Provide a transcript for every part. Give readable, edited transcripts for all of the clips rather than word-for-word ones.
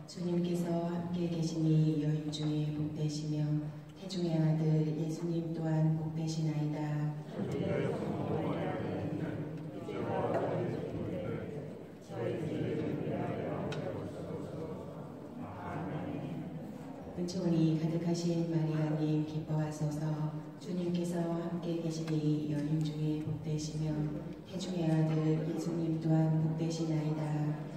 주님께서 함께 계시니 여인 중에 복되시며 태중의 아들 예수님 또한 복되시나이다. 은총이 가득하신 마리아님 기뻐하소서. 주님께서 함께 계시니 여인 중에 복되시며 태중의 아들 예수님 또한 복되시나이다.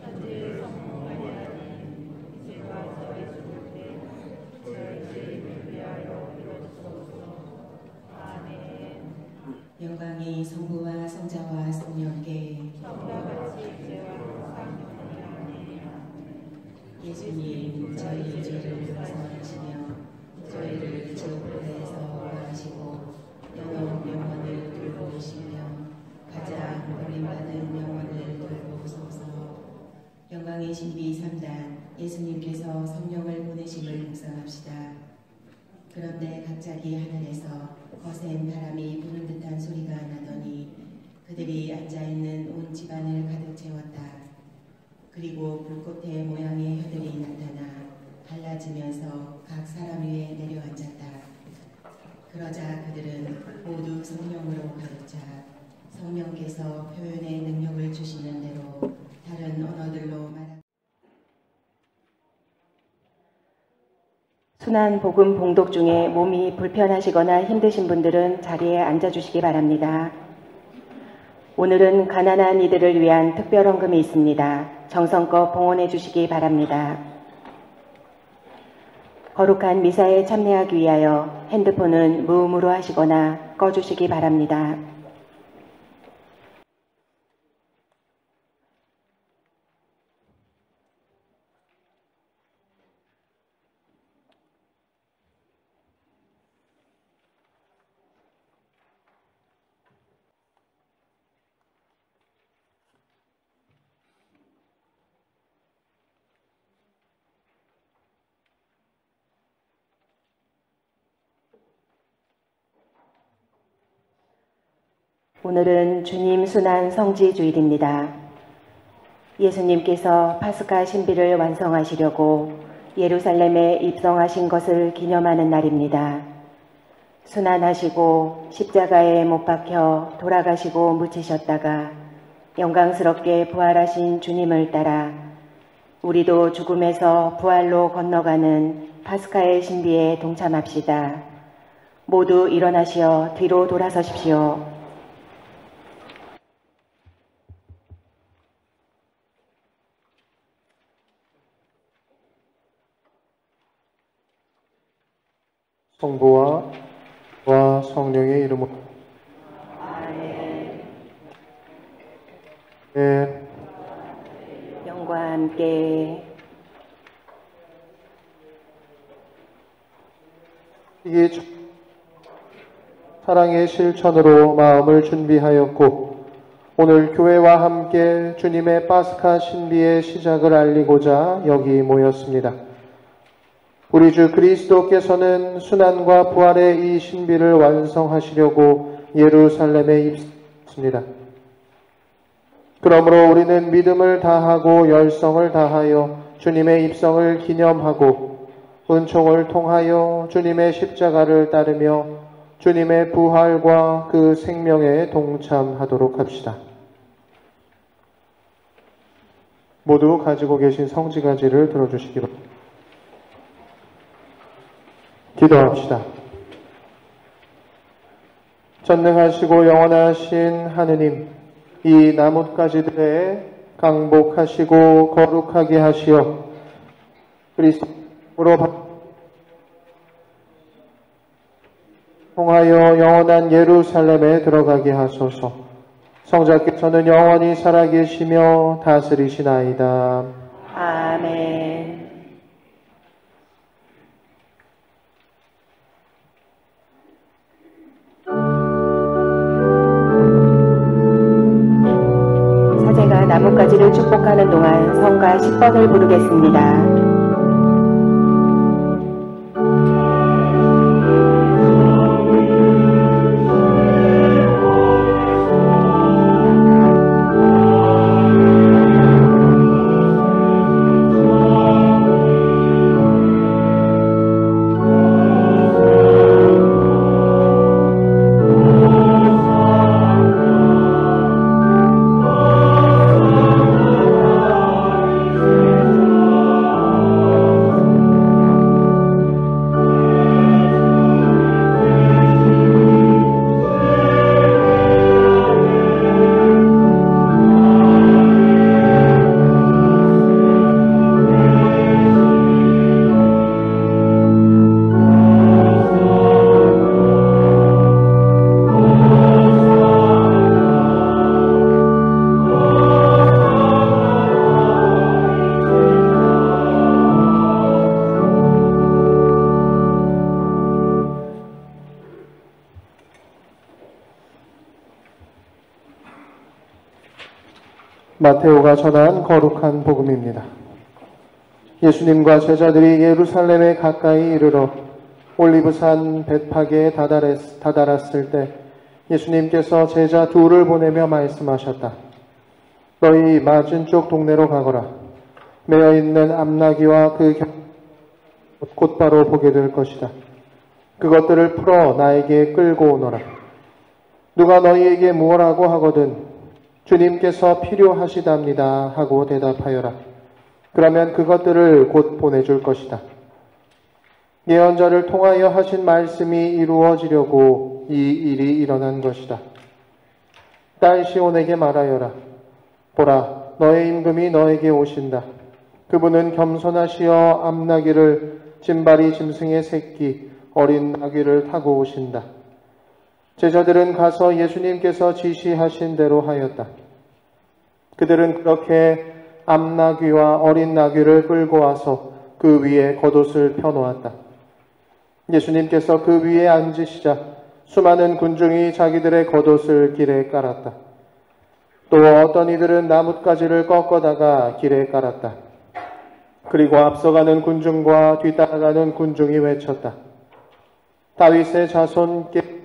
영광이 성부와 성자와 성령께 예수님 저희 죄를 용서하시며 저희를 저불에서 구하시고 영혼을 돌보시며 가장 버림받은 영혼을 돌보소서. 영광의 신비 3단 예수님께서 성령을 보내심을 묵상합시다. 그런데 갑자기 하늘에서 거센 바람이 부는 듯한 소리가 나더니 그들이 앉아있는 온 집안을 가득 채웠다. 그리고 불꽃의 모양의 혀들이 나타나 갈라지면서 각 사람 위에 내려앉았다. 그러자 그들은 모두 성령으로 가득 차 성령께서 표현의 능력을 주시는 대로 다른 언어들로 말하고 순환 복음 봉독 중에 몸이 불편하시거나 힘드신 분들은 자리에 앉아주시기 바랍니다. 오늘은 가난한 이들을 위한 특별 헌금이 있습니다. 정성껏 봉헌해 주시기 바랍니다. 거룩한 미사에 참여하기 위하여 핸드폰은 무음으로 하시거나 꺼주시기 바랍니다. 오늘은 주님 순환 성지 주일입니다. 예수님께서 파스카 신비를 완성하시려고 예루살렘에 입성하신 것을 기념하는 날입니다. 순환하시고 십자가에 못 박혀 돌아가시고 묻히셨다가 영광스럽게 부활하신 주님을 따라 우리도 죽음에서 부활로 건너가는 파스카의 신비에 동참합시다. 모두 일어나시어 뒤로 돌아서십시오. 성부와 성령의 이름으로 아멘. 네. 영과 함께 이게 사랑의 실천으로 마음을 준비하였고 오늘 교회와 함께 주님의 파스카 신비의 시작을 알리고자 여기 모였습니다. 우리 주 그리스도께서는 순환과 부활의 이 신비를 완성하시려고 예루살렘에 입성했습니다. 그러므로 우리는 믿음을 다하고 열성을 다하여 주님의 입성을 기념하고 은총을 통하여 주님의 십자가를 따르며 주님의 부활과 그 생명에 동참하도록 합시다. 모두 가지고 계신 성지가지를 들어주시기 바랍니다. 기도합시다. 전능하시고 영원하신 하느님, 이 나뭇가지들에 강복하시고 거룩하게 하시어 그리스도로 통하여 영원한 예루살렘에 들어가게 하소서. 성자께서는 영원히 살아계시며 다스리시나이다. 아멘. 사제가 나뭇가지를 축복하는 동안 성가 10번을 부르겠습니다. 마테오가 전한 거룩한 복음입니다. 예수님과 제자들이 예루살렘에 가까이 이르러 올리브산 벳파게에 다다랐을 때 예수님께서 제자 둘을 보내며 말씀하셨다. 너희 맞은쪽 동네로 가거라. 매어있는 암나귀와 그 곧바로 보게 될 것이다. 그것들을 풀어 나에게 끌고 오너라. 누가 너희에게 무엇라고 하거든 주님께서 필요하시답니다 하고 대답하여라. 그러면 그것들을 곧 보내줄 것이다. 예언자를 통하여 하신 말씀이 이루어지려고 이 일이 일어난 것이다. 딸 시온에게 말하여라. 보라, 너의 임금이 너에게 오신다. 그분은 겸손하시어 암나귀를 짐발이 짐승의 새끼 어린 나귀를 타고 오신다. 제자들은 가서 예수님께서 지시하신 대로 하였다. 그들은 그렇게 암나귀와 어린 나귀를 끌고 와서 그 위에 겉옷을 펴놓았다. 예수님께서 그 위에 앉으시자 수많은 군중이 자기들의 겉옷을 길에 깔았다. 또 어떤 이들은 나뭇가지를 꺾어다가 길에 깔았다. 그리고 앞서가는 군중과 뒤따라가는 군중이 외쳤다. 다윗의 자손께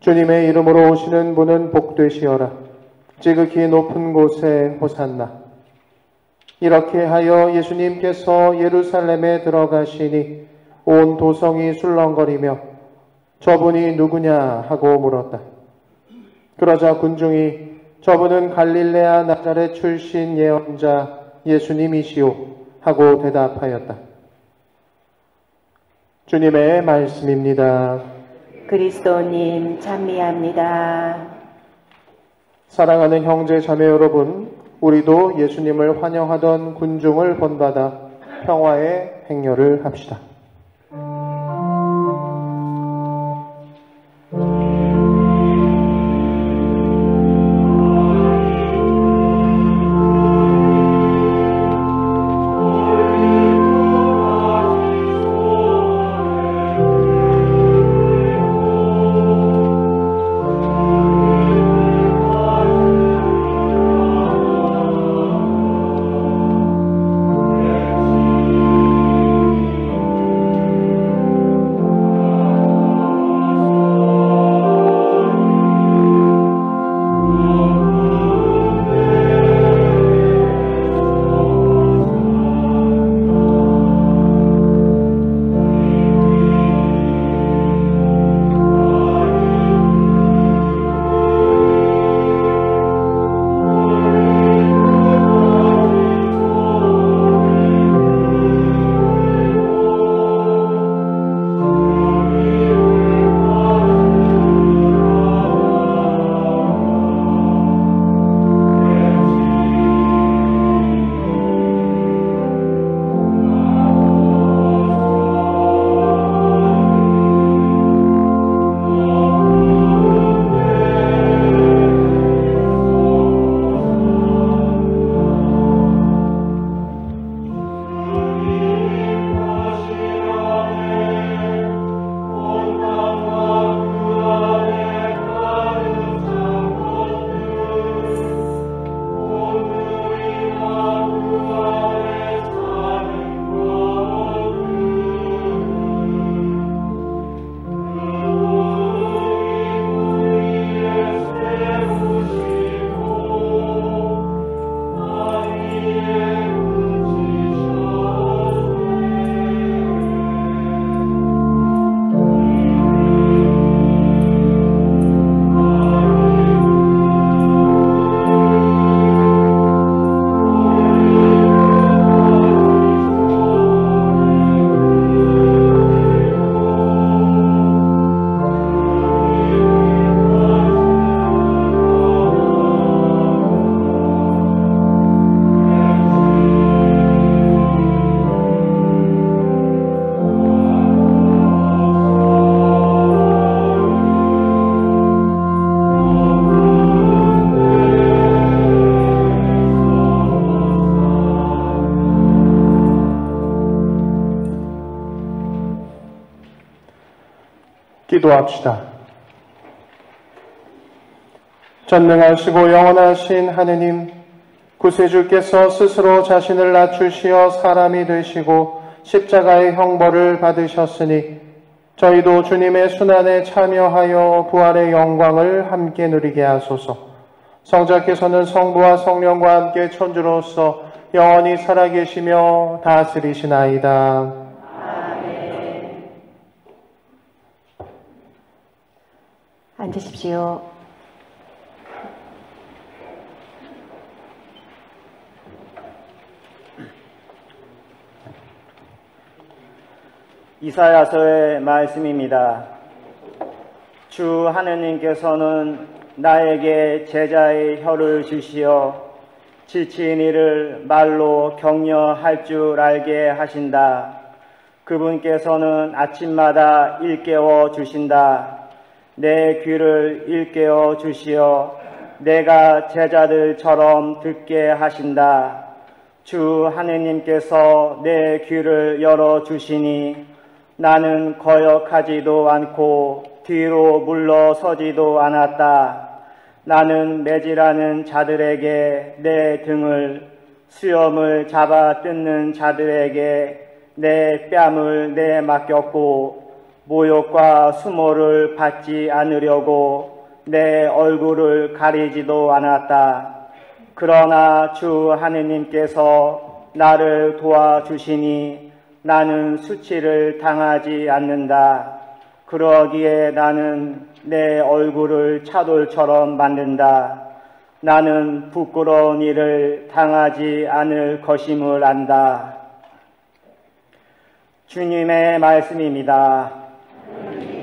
주님의 이름으로 오시는 분은 복되시어라. 지극히 높은 곳에 호산나. 이렇게 하여 예수님께서 예루살렘에 들어가시니 온 도성이 술렁거리며 저분이 누구냐 하고 물었다. 그러자 군중이 저분은 갈릴레아 나자렛 출신 예언자 예수님이시오 하고 대답하였다. 주님의 말씀입니다. 그리스도님 찬미합니다. 사랑하는 형제 자매 여러분, 우리도 예수님을 환영하던 군중을 본받아 평화의 행렬을 합시다. 기도합시다. 전능하시고 영원하신 하느님, 구세주께서 스스로 자신을 낮추시어 사람이 되시고 십자가의 형벌을 받으셨으니 저희도 주님의 순환에 참여하여 부활의 영광을 함께 누리게 하소서. 성자께서는 성부와 성령과 함께 천주로서 영원히 살아계시며 다스리시나이다. 아멘. 앉으십시오. 이사야서의 말씀입니다. 주 하느님께서는 나에게 제자의 혀를 주시어 지친 이를 말로 격려할 줄 알게 하신다. 그분께서는 아침마다 일깨워 주신다. 내 귀를 일깨워 주시어 내가 제자들처럼 듣게 하신다. 주 하느님께서 내 귀를 열어 주시니 나는 거역하지도 않고 뒤로 물러서지도 않았다. 나는 매질하는 자들에게 내 등을, 수염을 잡아 뜯는 자들에게 내 뺨을 내맡겼고 모욕과 수모를 받지 않으려고 내 얼굴을 가리지도 않았다. 그러나 주 하느님께서 나를 도와주시니 나는 수치를 당하지 않는다. 그러기에 나는 내 얼굴을 차돌처럼 만든다. 나는 부끄러운 일을 당하지 않을 것임을 안다. 주님의 말씀입니다. 같이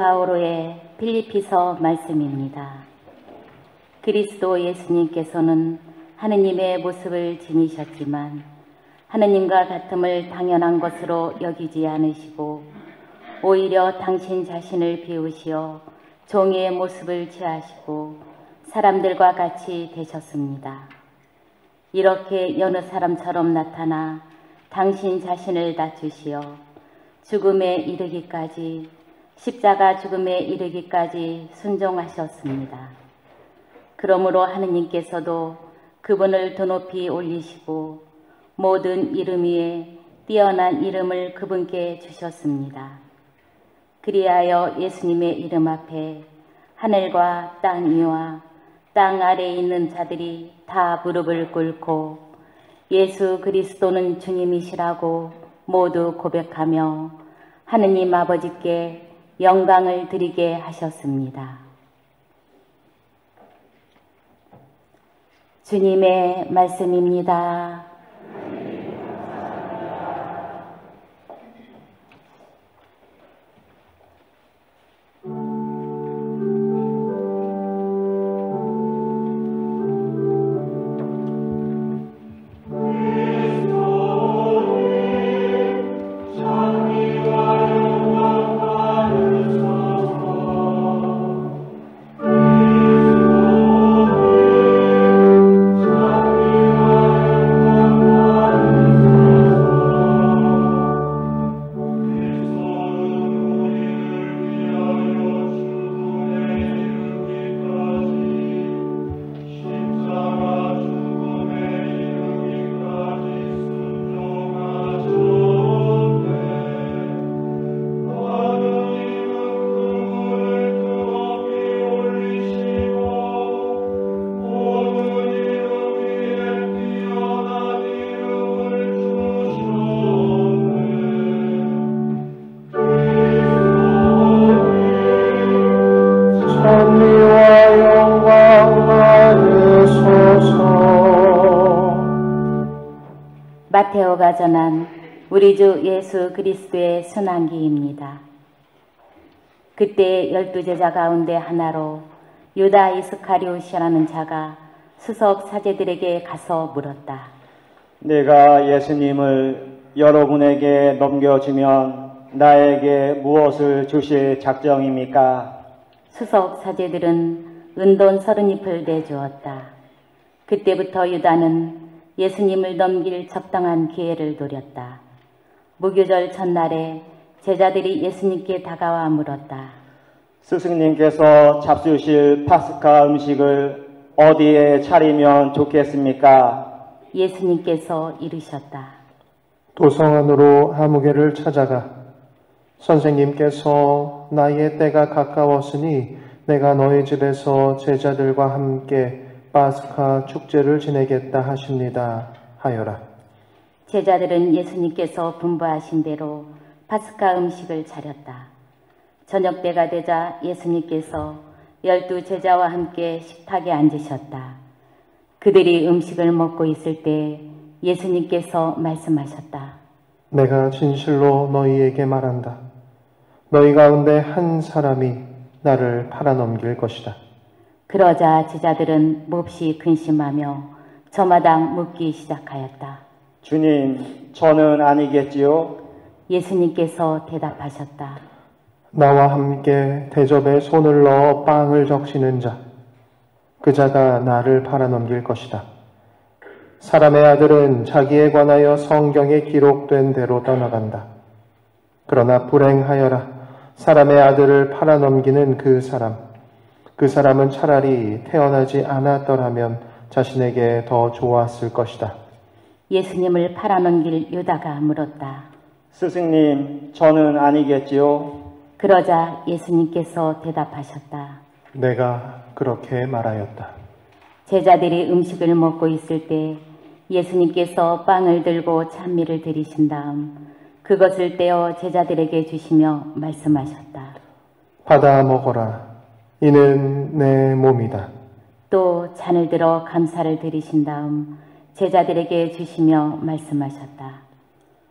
바오로의 필리피서 말씀입니다. 그리스도 예수님께서는 하느님의 모습을 지니셨지만 하느님과 같음을 당연한 것으로 여기지 않으시고 오히려 당신 자신을 비우시어 종의 모습을 취하시고 사람들과 같이 되셨습니다. 이렇게 여느 사람처럼 나타나 당신 자신을 낮추시어 죽음에 이르기까지 십자가 죽음에 이르기까지 순종하셨습니다. 그러므로 하느님께서도 그분을 더 높이 올리시고 모든 이름 위에 뛰어난 이름을 그분께 주셨습니다. 그리하여 예수님의 이름 앞에 하늘과 땅 위와 땅 아래에 있는 자들이 다 무릎을 꿇고 예수 그리스도는 주님이시라고 모두 고백하며 하느님 아버지께 영광을 드리게 하셨습니다. 주님의 말씀입니다. 마테오가 전한 우리 주 예수 그리스도의 순환기입니다. 그때 12제자 가운데 하나로 유다 이스카리옷이라는 자가 수석 사제들에게 가서 물었다. 내가 예수님을 여러분에게 넘겨주면 나에게 무엇을 주실 작정입니까? 수석 사제들은 은돈 30잎을 내주었다. 그때부터 유다는 예수님을 넘길 적당한 기회를 노렸다. 무교절 첫날에 제자들이 예수님께 다가와 물었다. 스승님께서 잡수실 파스카 음식을 어디에 차리면 좋겠습니까? 예수님께서 이르셨다. 도성 안으로 아무개를 찾아가 선생님께서 나의 때가 가까웠으니 내가 너희 집에서 제자들과 함께 파스카 축제를 지내겠다 하십니다 하여라. 제자들은 예수님께서 분부하신 대로 파스카 음식을 차렸다. 저녁 때가 되자 예수님께서 12 제자와 함께 식탁에 앉으셨다. 그들이 음식을 먹고 있을 때 예수님께서 말씀하셨다. 내가 진실로 너희에게 말한다. 너희 가운데 한 사람이 나를 팔아넘길 것이다. 그러자 제자들은 몹시 근심하며 저마당 묻기 시작하였다. 주님, 저는 아니겠지요? 예수님께서 대답하셨다. 나와 함께 대접에 손을 넣어 빵을 적시는 자, 그 자가 나를 팔아넘길 것이다. 사람의 아들은 자기에 관하여 성경에 기록된 대로 떠나간다. 그러나 불행하여라. 사람의 아들을 팔아넘기는 그 사람은 차라리 태어나지 않았더라면 자신에게 더 좋았을 것이다. 예수님을 팔아넘길 유다가 물었다. 스승님, 저는 아니겠지요? 그러자 예수님께서 대답하셨다. 내가 그렇게 말하였다. 제자들이 음식을 먹고 있을 때 예수님께서 빵을 들고 찬미를 드리신 다음 그것을 떼어 제자들에게 주시며 말씀하셨다. 받아 먹어라. 이는 내 몸이다. 또 잔을 들어 감사를 드리신 다음 제자들에게 주시며 말씀하셨다.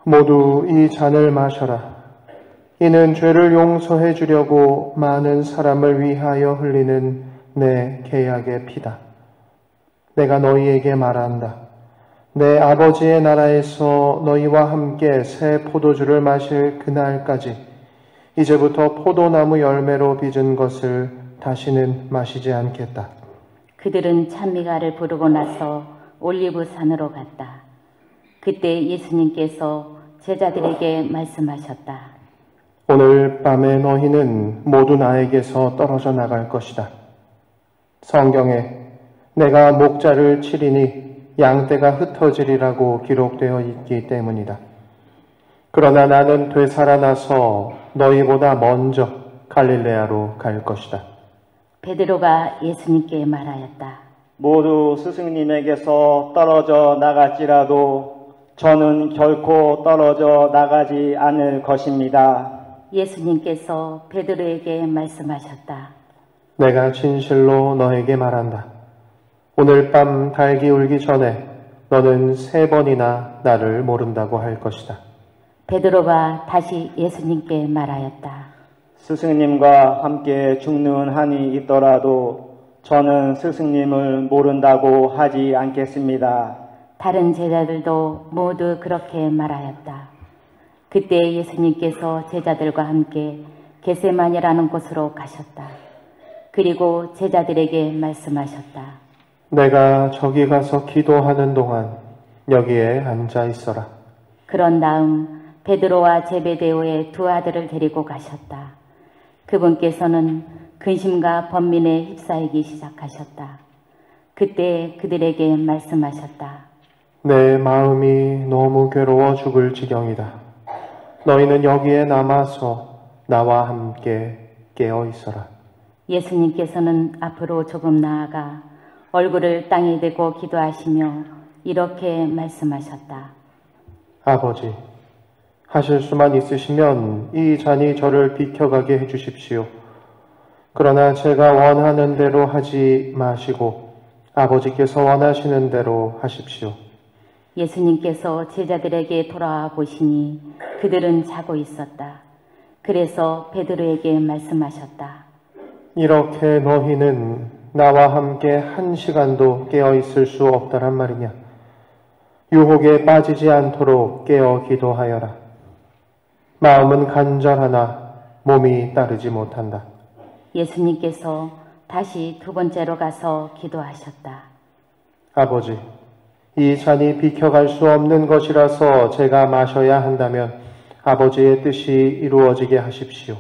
모두 이 잔을 마셔라. 이는 죄를 용서해 주려고 많은 사람을 위하여 흘리는 내 계약의 피다. 내가 너희에게 말한다. 내 아버지의 나라에서 너희와 함께 새 포도주를 마실 그날까지 이제부터 포도나무 열매로 빚은 것을 다시는 마시지 않겠다. 그들은 찬미가를 부르고 나서 올리브 산으로 갔다. 그때 예수님께서 제자들에게 말씀하셨다. 오늘 밤에 너희는 모두 나에게서 떨어져 나갈 것이다. 성경에 내가 목자를 치리니 양떼가 흩어지리라고 기록되어 있기 때문이다. 그러나 나는 되살아나서 너희보다 먼저 갈릴레아로 갈 것이다. 베드로가 예수님께 말하였다. 모두 스승님에게서 떨어져 나갈지라도 저는 결코 떨어져 나가지 않을 것입니다. 예수님께서 베드로에게 말씀하셨다. 내가 진실로 너에게 말한다. 오늘 밤 달기 울기 전에 너는 3번이나 나를 모른다고 할 것이다. 베드로가 다시 예수님께 말하였다. 스승님과 함께 죽는 한이 있더라도 저는 스승님을 모른다고 하지 않겠습니다. 다른 제자들도 모두 그렇게 말하였다. 그때 예수님께서 제자들과 함께 겟세마네라는 곳으로 가셨다. 그리고 제자들에게 말씀하셨다. 내가 저기 가서 기도하는 동안 여기에 앉아 있어라. 그런 다음 베드로와 제베데오의 2 아들을 데리고 가셨다. 그분께서는 근심과 번민에 휩싸이기 시작하셨다. 그때 그들에게 말씀하셨다. 내 마음이 너무 괴로워 죽을 지경이다. 너희는 여기에 남아서 나와 함께 깨어 있어라. 예수님께서는 앞으로 조금 나아가 얼굴을 땅에 대고 기도하시며 이렇게 말씀하셨다. 아버지, 하실 수만 있으시면 이 잔이 저를 비켜가게 해주십시오. 그러나 제가 원하는 대로 하지 마시고 아버지께서 원하시는 대로 하십시오. 예수님께서 제자들에게 돌아와 보시니 그들은 자고 있었다. 그래서 베드로에게 말씀하셨다. 이렇게 너희는 나와 함께 1시간도 깨어 있을 수 없다란 말이냐? 유혹에 빠지지 않도록 깨어 기도하여라. 마음은 간절하나 몸이 따르지 못한다. 예수님께서 다시 2번째로 가서 기도하셨다. 아버지, 이 잔이 비켜갈 수 없는 것이라서 제가 마셔야 한다면 아버지의 뜻이 이루어지게 하십시오.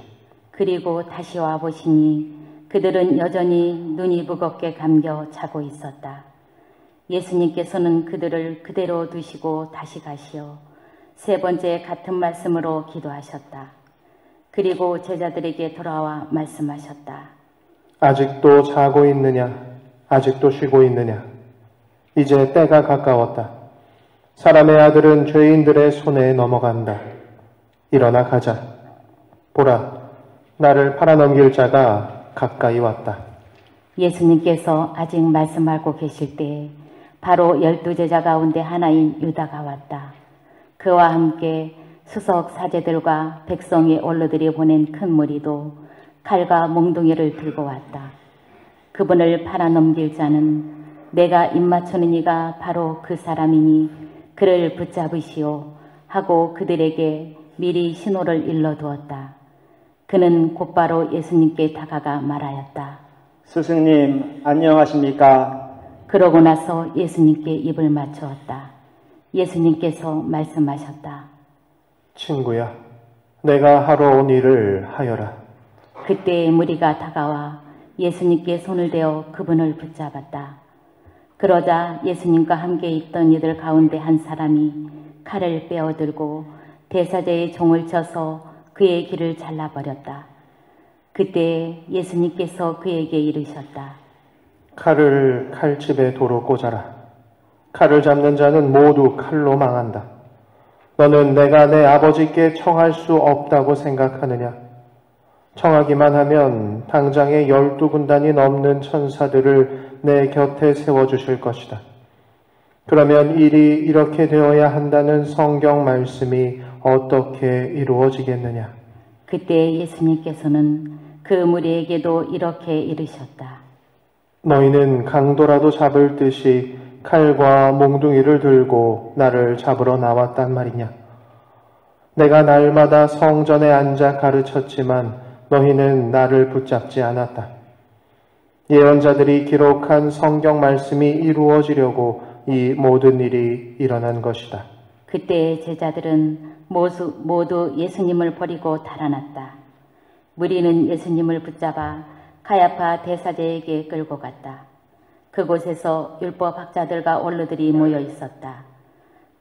그리고 다시 와보시니 그들은 여전히 눈이 무겁게 감겨 자고 있었다. 예수님께서는 그들을 그대로 두시고 다시 가시어 3번째 같은 말씀으로 기도하셨다. 그리고 제자들에게 돌아와 말씀하셨다. 아직도 자고 있느냐? 아직도 쉬고 있느냐? 이제 때가 가까웠다. 사람의 아들은 죄인들의 손에 넘어간다. 일어나 가자. 보라, 나를 팔아넘길 자가 가까이 왔다. 예수님께서 아직 말씀하고 계실 때 바로 12제자 가운데 하나인 유다가 왔다. 그와 함께 수석 사제들과 백성의 원로들이 보낸 큰 무리도 칼과 몽둥이를 들고 왔다. 그분을 팔아넘길 자는 내가 입맞추는 이가 바로 그 사람이니 그를 붙잡으시오 하고 그들에게 미리 신호를 일러두었다. 그는 곧바로 예수님께 다가가 말하였다. 스승님, 안녕하십니까? 그러고 나서 예수님께 입을 맞추었다. 예수님께서 말씀하셨다. 친구야, 내가 하러 온 일을 하여라. 그때 무리가 다가와 예수님께 손을 대어 그분을 붙잡았다. 그러자 예수님과 함께 있던 이들 가운데 한 사람이 칼을 빼어들고 대사제의 종을 쳐서 그의 귀를 잘라버렸다. 그때 예수님께서 그에게 이르셨다. 칼을 칼집에 도로 꽂아라. 칼을 잡는 자는 모두 칼로 망한다. 너는 내가 내 아버지께 청할 수 없다고 생각하느냐? 청하기만 하면 당장에 12군단이 넘는 천사들을 내 곁에 세워주실 것이다. 그러면 일이 이렇게 되어야 한다는 성경 말씀이 어떻게 이루어지겠느냐? 그때 예수님께서는 그 무리에게도 이렇게 이르셨다. 너희는 강도라도 잡을 듯이 칼과 몽둥이를 들고 나를 잡으러 나왔단 말이냐? 내가 날마다 성전에 앉아 가르쳤지만 너희는 나를 붙잡지 않았다. 예언자들이 기록한 성경 말씀이 이루어지려고 이 모든 일이 일어난 것이다. 그때 제자들은 모두 예수님을 버리고 달아났다. 무리는 예수님을 붙잡아 가야파 대사제에게 끌고 갔다. 그곳에서 율법학자들과 원로들이 모여 있었다.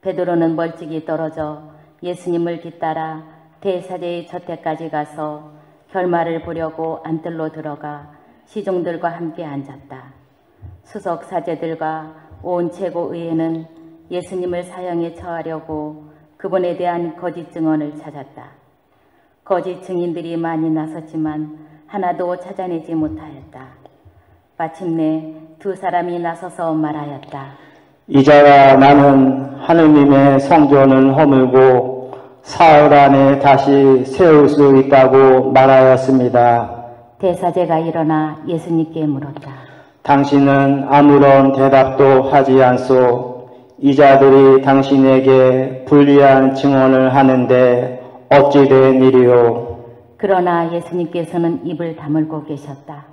베드로는 멀찍이 떨어져 예수님을 뒤따라 대사제의 저택까지 가서 결말을 보려고 안뜰로 들어가 시종들과 함께 앉았다. 수석 사제들과 온 최고의회는 예수님을 사형에 처하려고 그분에 대한 거짓 증언을 찾았다. 거짓 증인들이 많이 나섰지만 하나도 찾아내지 못하였다. 마침내 두 사람이 나서서 말하였다. 이제야 나는 하느님의 성전을 허물고 사흘 안에 다시 세울 수 있다고 말하였습니다. 대사제가 일어나 예수님께 물었다. 당신은 아무런 대답도 하지 않소. 이 자들이 당신에게 불리한 증언을 하는데 어찌 된 일이요? 그러나 예수님께서는 입을 다물고 계셨다.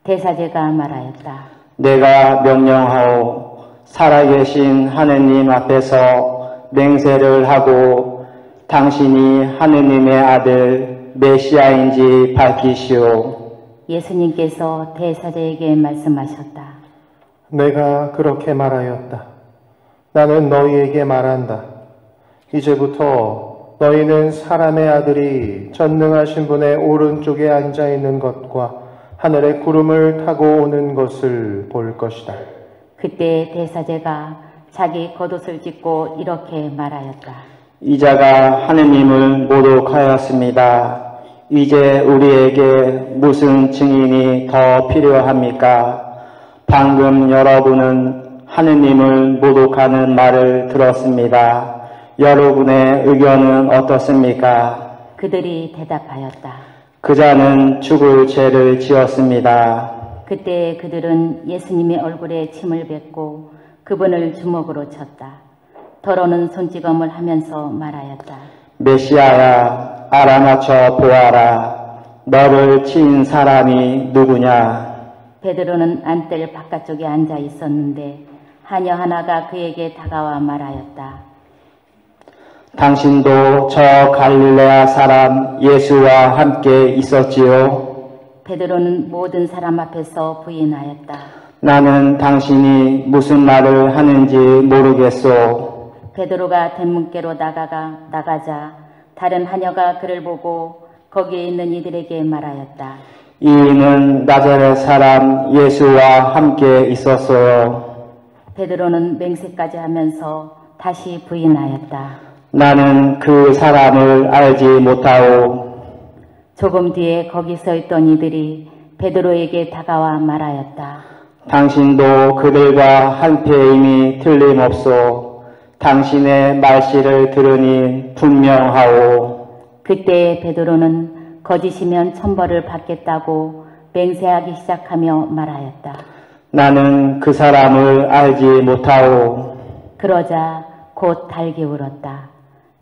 대사제가 말하였다. 내가 명령하오. 살아계신 하느님 앞에서 맹세를 하고 당신이 하느님의 아들 메시아인지 밝히시오. 예수님께서 대사제에게 말씀하셨다. 내가 그렇게 말하였다. 나는 너희에게 말한다. 이제부터 너희는 사람의 아들이 전능하신 분의 오른쪽에 앉아 있는 것과 하늘의 구름을 타고 오는 것을 볼 것이다. 그때 대사제가 자기 겉옷을 찢고 이렇게 말하였다. 이자가 하느님을 모독하였습니다. 이제 우리에게 무슨 증인이 더 필요합니까? 방금 여러분은 하느님을 모독하는 말을 들었습니다. 여러분의 의견은 어떻습니까? 그들이 대답하였다. 그자는 죽을 죄를 지었습니다. 그때 그들은 예수님의 얼굴에 침을 뱉고 그분을 주먹으로 쳤다. 더러는 손찌검을 하면서 말하였다. 메시아야, 알아맞혀 보아라. 너를 친 사람이 누구냐? 베드로는 안뜰 바깥쪽에 앉아 있었는데 하녀 하나가 그에게 다가와 말하였다. 당신도 저 갈릴레아 사람 예수와 함께 있었지요? 베드로는 모든 사람 앞에서 부인하였다. 나는 당신이 무슨 말을 하는지 모르겠소. 베드로가 대문께로 나가자 다른 하녀가 그를 보고 거기에 있는 이들에게 말하였다. 이는 나자렛 사람 예수와 함께 있었어요. 베드로는 맹세까지 하면서 다시 부인하였다. 나는 그 사람을 알지 못하오. 조금 뒤에 거기 서 있던 이들이 베드로에게 다가와 말하였다. 당신도 그들과 한패임이 틀림없소. 당신의 말씨를 들으니 분명하오. 그때 베드로는 거짓이면 천벌을 받겠다고 맹세하기 시작하며 말하였다. 나는 그 사람을 알지 못하오. 그러자 곧 달기 울었다.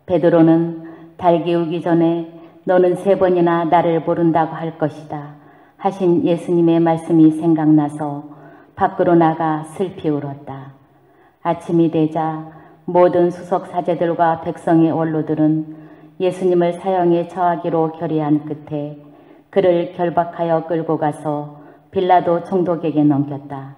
베드로는 달기 울기 전에 너는 3번이나 나를 모른다고 할 것이다 하신 예수님의 말씀이 생각나서 밖으로 나가 슬피 울었다. 아침이 되자 모든 수석 사제들과 백성의 원로들은 예수님을 사형에 처하기로 결의한 끝에 그를 결박하여 끌고 가서 빌라도 총독에게 넘겼다.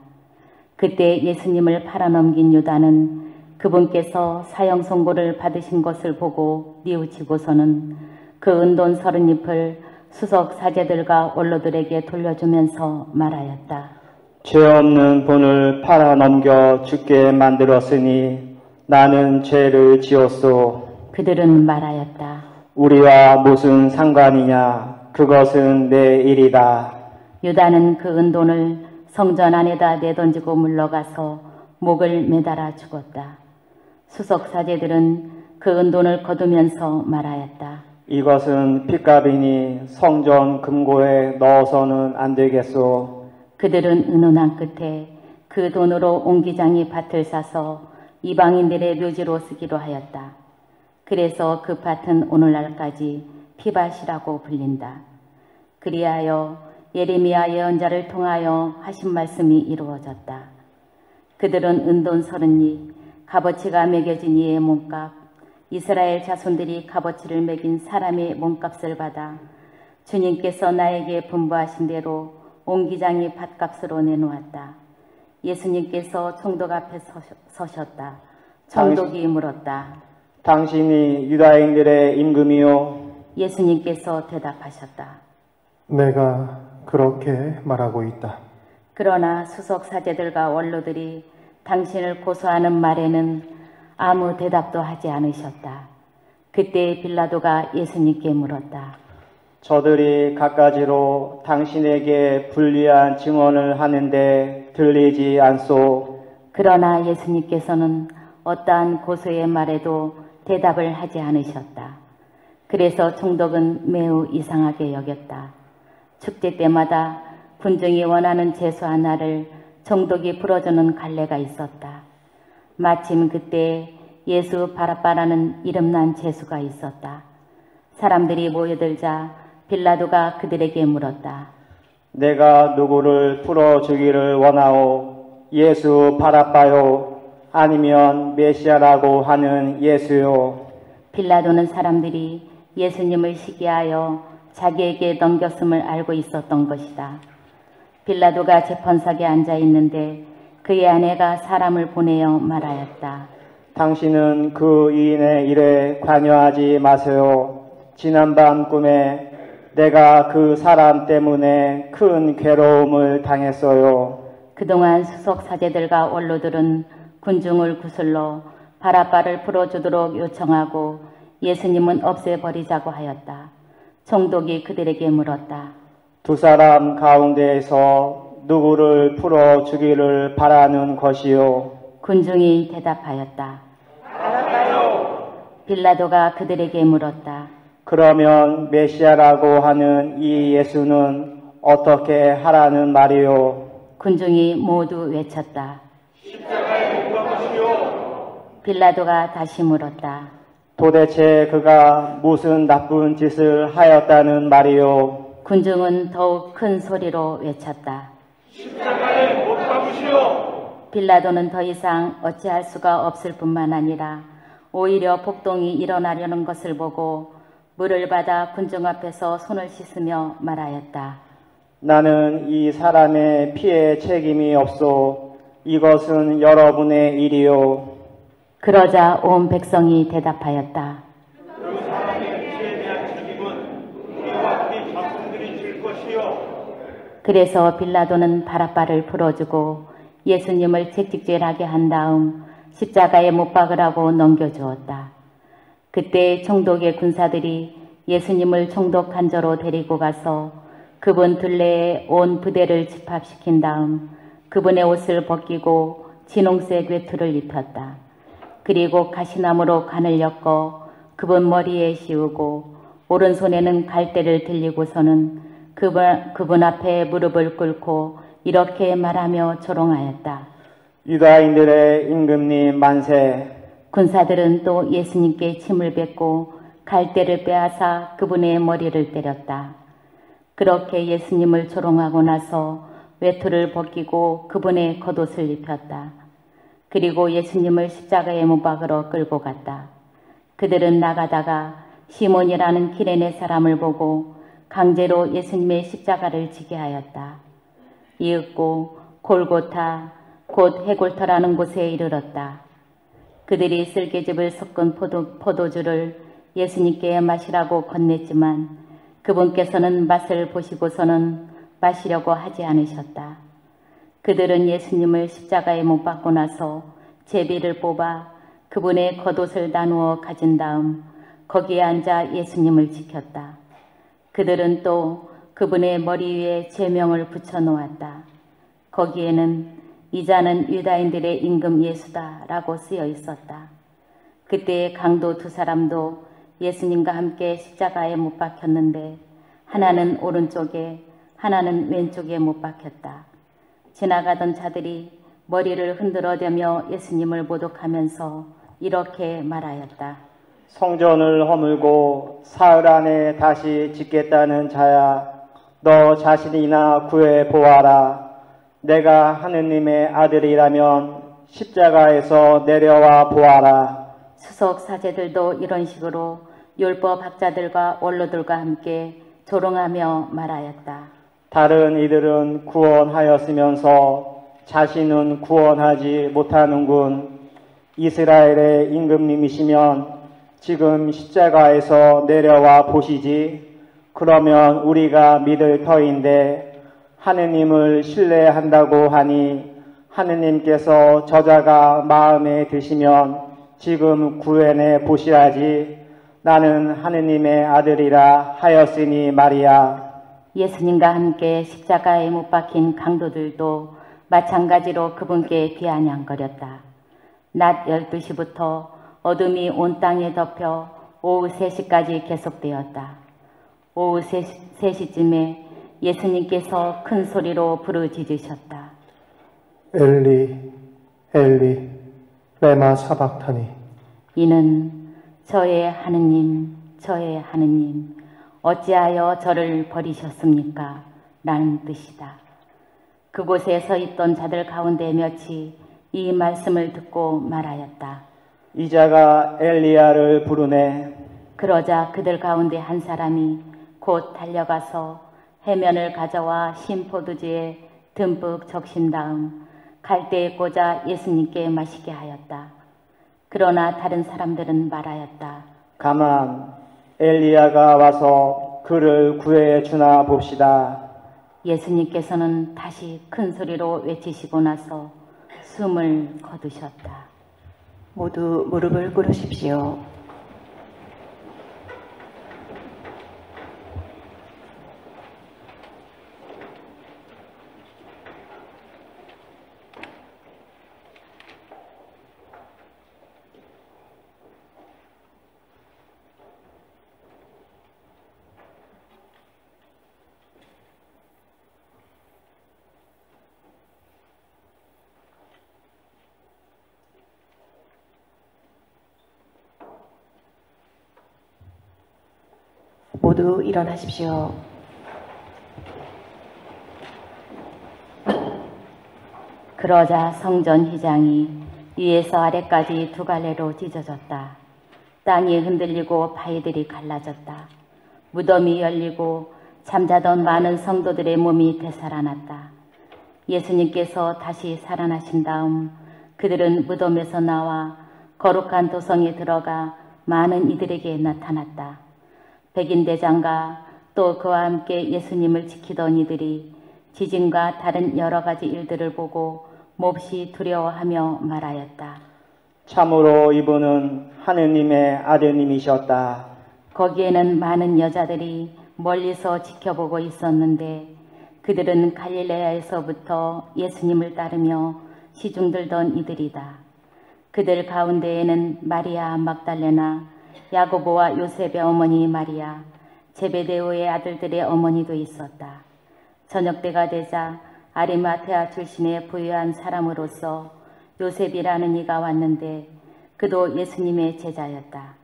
그때 예수님을 팔아넘긴 유다는 그분께서 사형 선고를 받으신 것을 보고 뉘우치고서는 그 은돈 30잎을 수석 사제들과 원로들에게 돌려주면서 말하였다. 죄 없는 분을 팔아넘겨 죽게 만들었으니 나는 죄를 지었소. 그들은 말하였다. 우리와 무슨 상관이냐? 그것은 내 일이다. 유다는 그 은돈을 성전 안에다 내던지고 물러가서 목을 매달아 죽었다. 수석 사제들은 그 은돈을 거두면서 말하였다. 이것은 핏값이니 성전 금고에 넣어서는 안 되겠소. 그들은 의논한 끝에 그 돈으로 옹기장이 밭을 사서 이방인들의 묘지로 쓰기로 하였다. 그래서 그 밭은 오늘날까지 피밭이라고 불린다. 그리하여 예레미야 예언자를 통하여 하신 말씀이 이루어졌다. 그들은 은돈 30이 값어치가 매겨진 이의 몸값, 이스라엘 자손들이 값어치를 매긴 사람의 몸값을 받아 주님께서 나에게 분부하신 대로 옹기장이 밭값으로 내놓았다. 예수님께서 총독 앞에 서셨다. 총독이 물었다. 당신이 유다인들의 임금이요? 예수님께서 대답하셨다. 내가 그렇게 말하고 있다. 그러나 수석 사제들과 원로들이 당신을 고소하는 말에는 아무 대답도 하지 않으셨다. 그때 빌라도가 예수님께 물었다. 저들이 갖가지로 당신에게 불리한 증언을 하는데 들리지 않소. 그러나 예수님께서는 어떠한 고소의 말에도 대답을 하지 않으셨다. 그래서 총독은 매우 이상하게 여겼다. 축제 때마다 군중이 원하는 제수 하나를 총독이 풀어주는 갈례가 있었다. 마침 그때 예수 바라바라는 이름난 제수가 있었다. 사람들이 모여들자 빌라도가 그들에게 물었다. 내가 누구를 풀어주기를 원하오? 예수 바라바요? 아니면 메시아라고 하는 예수요? 빌라도는 사람들이 예수님을 시기하여 자기에게 넘겼음을 알고 있었던 것이다. 빌라도가 재판석에 앉아 있는데 그의 아내가 사람을 보내어 말하였다. 당신은 그 이인의 일에 관여하지 마세요. 지난밤 꿈에 내가 그 사람 때문에 큰 괴로움을 당했어요. 그동안 수석 사제들과 원로들은 군중을 구슬러 바라바를 풀어주도록 요청하고 예수님은 없애버리자고 하였다. 총독이 그들에게 물었다. 두 사람 가운데에서 누구를 풀어주기를 바라는 것이요? 군중이 대답하였다. 바라바요. 빌라도가 그들에게 물었다. 그러면 메시아라고 하는 이 예수는 어떻게 하라는 말이요? 군중이 모두 외쳤다. 십자가에 못 박으시오. 빌라도가 다시 물었다. 도대체 그가 무슨 나쁜 짓을 하였다는 말이요? 군중은 더욱 큰 소리로 외쳤다. 십자가에 못 박으시오. 빌라도는 더 이상 어찌할 수가 없을 뿐만 아니라 오히려 폭동이 일어나려는 것을 보고 물을 받아 군중 앞에서 손을 씻으며 말하였다. 나는 이 사람의 피해 책임이 없소. 이것은 여러분의 일이요. 그러자 온 백성이 대답하였다. 그 사람의 피해에 대한 책임은 우리와 우리 자손들이 질 것이요. 그래서 빌라도는 바라바를 풀어주고 예수님을 채찍질하게 한 다음 십자가에 못 박으라고 넘겨주었다. 그때 총독의 군사들이 예수님을 총독 간저로 데리고 가서 그분 둘레에 온 부대를 집합시킨 다음 그분의 옷을 벗기고 진홍색 외투를 입혔다. 그리고 가시나무로 관을 엮어 그분 머리에 씌우고 오른손에는 갈대를 들리고서는 그분 앞에 무릎을 꿇고 이렇게 말하며 조롱하였다. 유다인들의 임금님 만세. 군사들은 또 예수님께 침을 뱉고 갈대를 빼앗아 그분의 머리를 때렸다. 그렇게 예수님을 조롱하고 나서 외투를 벗기고 그분의 겉옷을 입혔다. 그리고 예수님을 십자가에 못 박으러 끌고 갔다. 그들은 나가다가 시몬이라는 기레네 사람을 보고 강제로 예수님의 십자가를 지게 하였다. 이윽고 골고타 곧 해골터라는 곳에 이르렀다. 그들이 쓸개즙을 섞은 포도주를 예수님께 마시라고 건넸지만 그분께서는 맛을 보시고서는 마시려고 하지 않으셨다. 그들은 예수님을 십자가에 못 박고 나서 제비를 뽑아 그분의 겉옷을 나누어 가진 다음 거기에 앉아 예수님을 지켰다. 그들은 또 그분의 머리 위에 제명을 붙여 놓았다. 거기에는 이 자는 유다인들의 임금 예수다 라고 쓰여 있었다. 그때 강도 두 사람도 예수님과 함께 십자가에 못 박혔는데 하나는 오른쪽에 하나는 왼쪽에 못 박혔다. 지나가던 자들이 머리를 흔들어대며 예수님을 모독하면서 이렇게 말하였다. 성전을 허물고 사흘 안에 다시 짓겠다는 자야, 너 자신이나 구해 보아라. 내가 하느님의 아들이라면 십자가에서 내려와 보아라. 수석 사제들도 이런 식으로 율법 학자들과 원로들과 함께 조롱하며 말하였다. 다른 이들은 구원하였으면서 자신은 구원하지 못하는군. 이스라엘의 임금님이시면 지금 십자가에서 내려와 보시지. 그러면 우리가 믿을 터인데 하느님을 신뢰한다고 하니 하느님께서 저자가 마음에 드시면 지금 구원해 보시라지. 나는 하느님의 아들이라 하였으니 말이야. 예수님과 함께 십자가에 못 박힌 강도들도 마찬가지로 그분께 비아냥거렸다. 낮 12시부터 어둠이 온 땅에 덮여 오후 3시까지 계속되었다. 오후 3시쯤에 예수님께서 큰 소리로 부르짖으셨다. 엘리, 엘리, 레마 사박타니. 이는 저의 하느님, 저의 하느님, 어찌하여 저를 버리셨습니까? 라는 뜻이다. 그곳에 서 있던 자들 가운데 몇이 이 말씀을 듣고 말하였다. 이자가 엘리야를 부르네. 그러자 그들 가운데 한 사람이 곧 달려가서 해면을 가져와 신포도주에 듬뿍 적신 다음 갈대에 꽂아 예수님께 마시게 하였다. 그러나 다른 사람들은 말하였다. 가만, 엘리야가 와서 그를 구해 주나 봅시다. 예수님께서는 다시 큰 소리로 외치시고 나서 숨을 거두셨다. 모두 무릎을 꿇으십시오. 모두 일어나십시오. 그러자 성전 휘장이 위에서 아래까지 두 갈래로 찢어졌다. 땅이 흔들리고 바위들이 갈라졌다. 무덤이 열리고 잠자던 많은 성도들의 몸이 되살아났다. 예수님께서 다시 살아나신 다음 그들은 무덤에서 나와 거룩한 도성에 들어가 많은 이들에게 나타났다. 백인대장과 또 그와 함께 예수님을 지키던 이들이 지진과 다른 여러 가지 일들을 보고 몹시 두려워하며 말하였다. 참으로 이분은 하느님의 아드님이셨다. 거기에는 많은 여자들이 멀리서 지켜보고 있었는데 그들은 갈릴레아에서부터 예수님을 따르며 시중들던 이들이다. 그들 가운데에는 마리아 막달레나, 야고보와 요셉의 어머니 마리아, 제베데오의 아들들의 어머니도 있었다. 저녁때가 되자 아리마테아 출신의 부유한 사람으로서 요셉이라는 이가 왔는데 그도 예수님의 제자였다.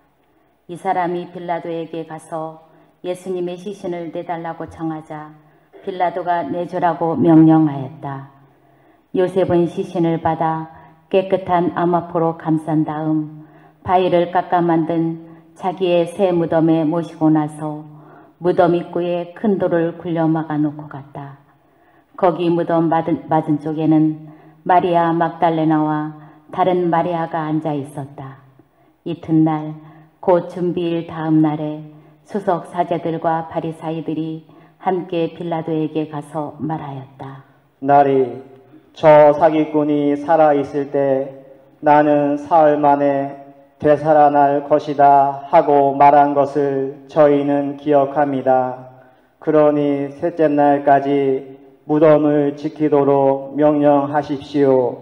이 사람이 빌라도에게 가서 예수님의 시신을 내달라고 청하자 빌라도가 내주라고 명령하였다. 요셉은 시신을 받아 깨끗한 아마포로 감싼 다음 바위를 깎아 만든 자기의 새 무덤에 모시고 나서 무덤 입구에 큰 돌을 굴려 막아 놓고 갔다. 거기 무덤 맞은 쪽에는 마리아 막달레나와 다른 마리아가 앉아 있었다. 이튿날 곧 준비일 다음 날에 수석 사제들과 바리사이들이 함께 빌라도에게 가서 말하였다. 날이 저 사기꾼이 살아있을 때 나는 사흘 만에 되살아날 것이다 하고 말한 것을 저희는 기억합니다. 그러니 셋째 날까지 무덤을 지키도록 명령하십시오.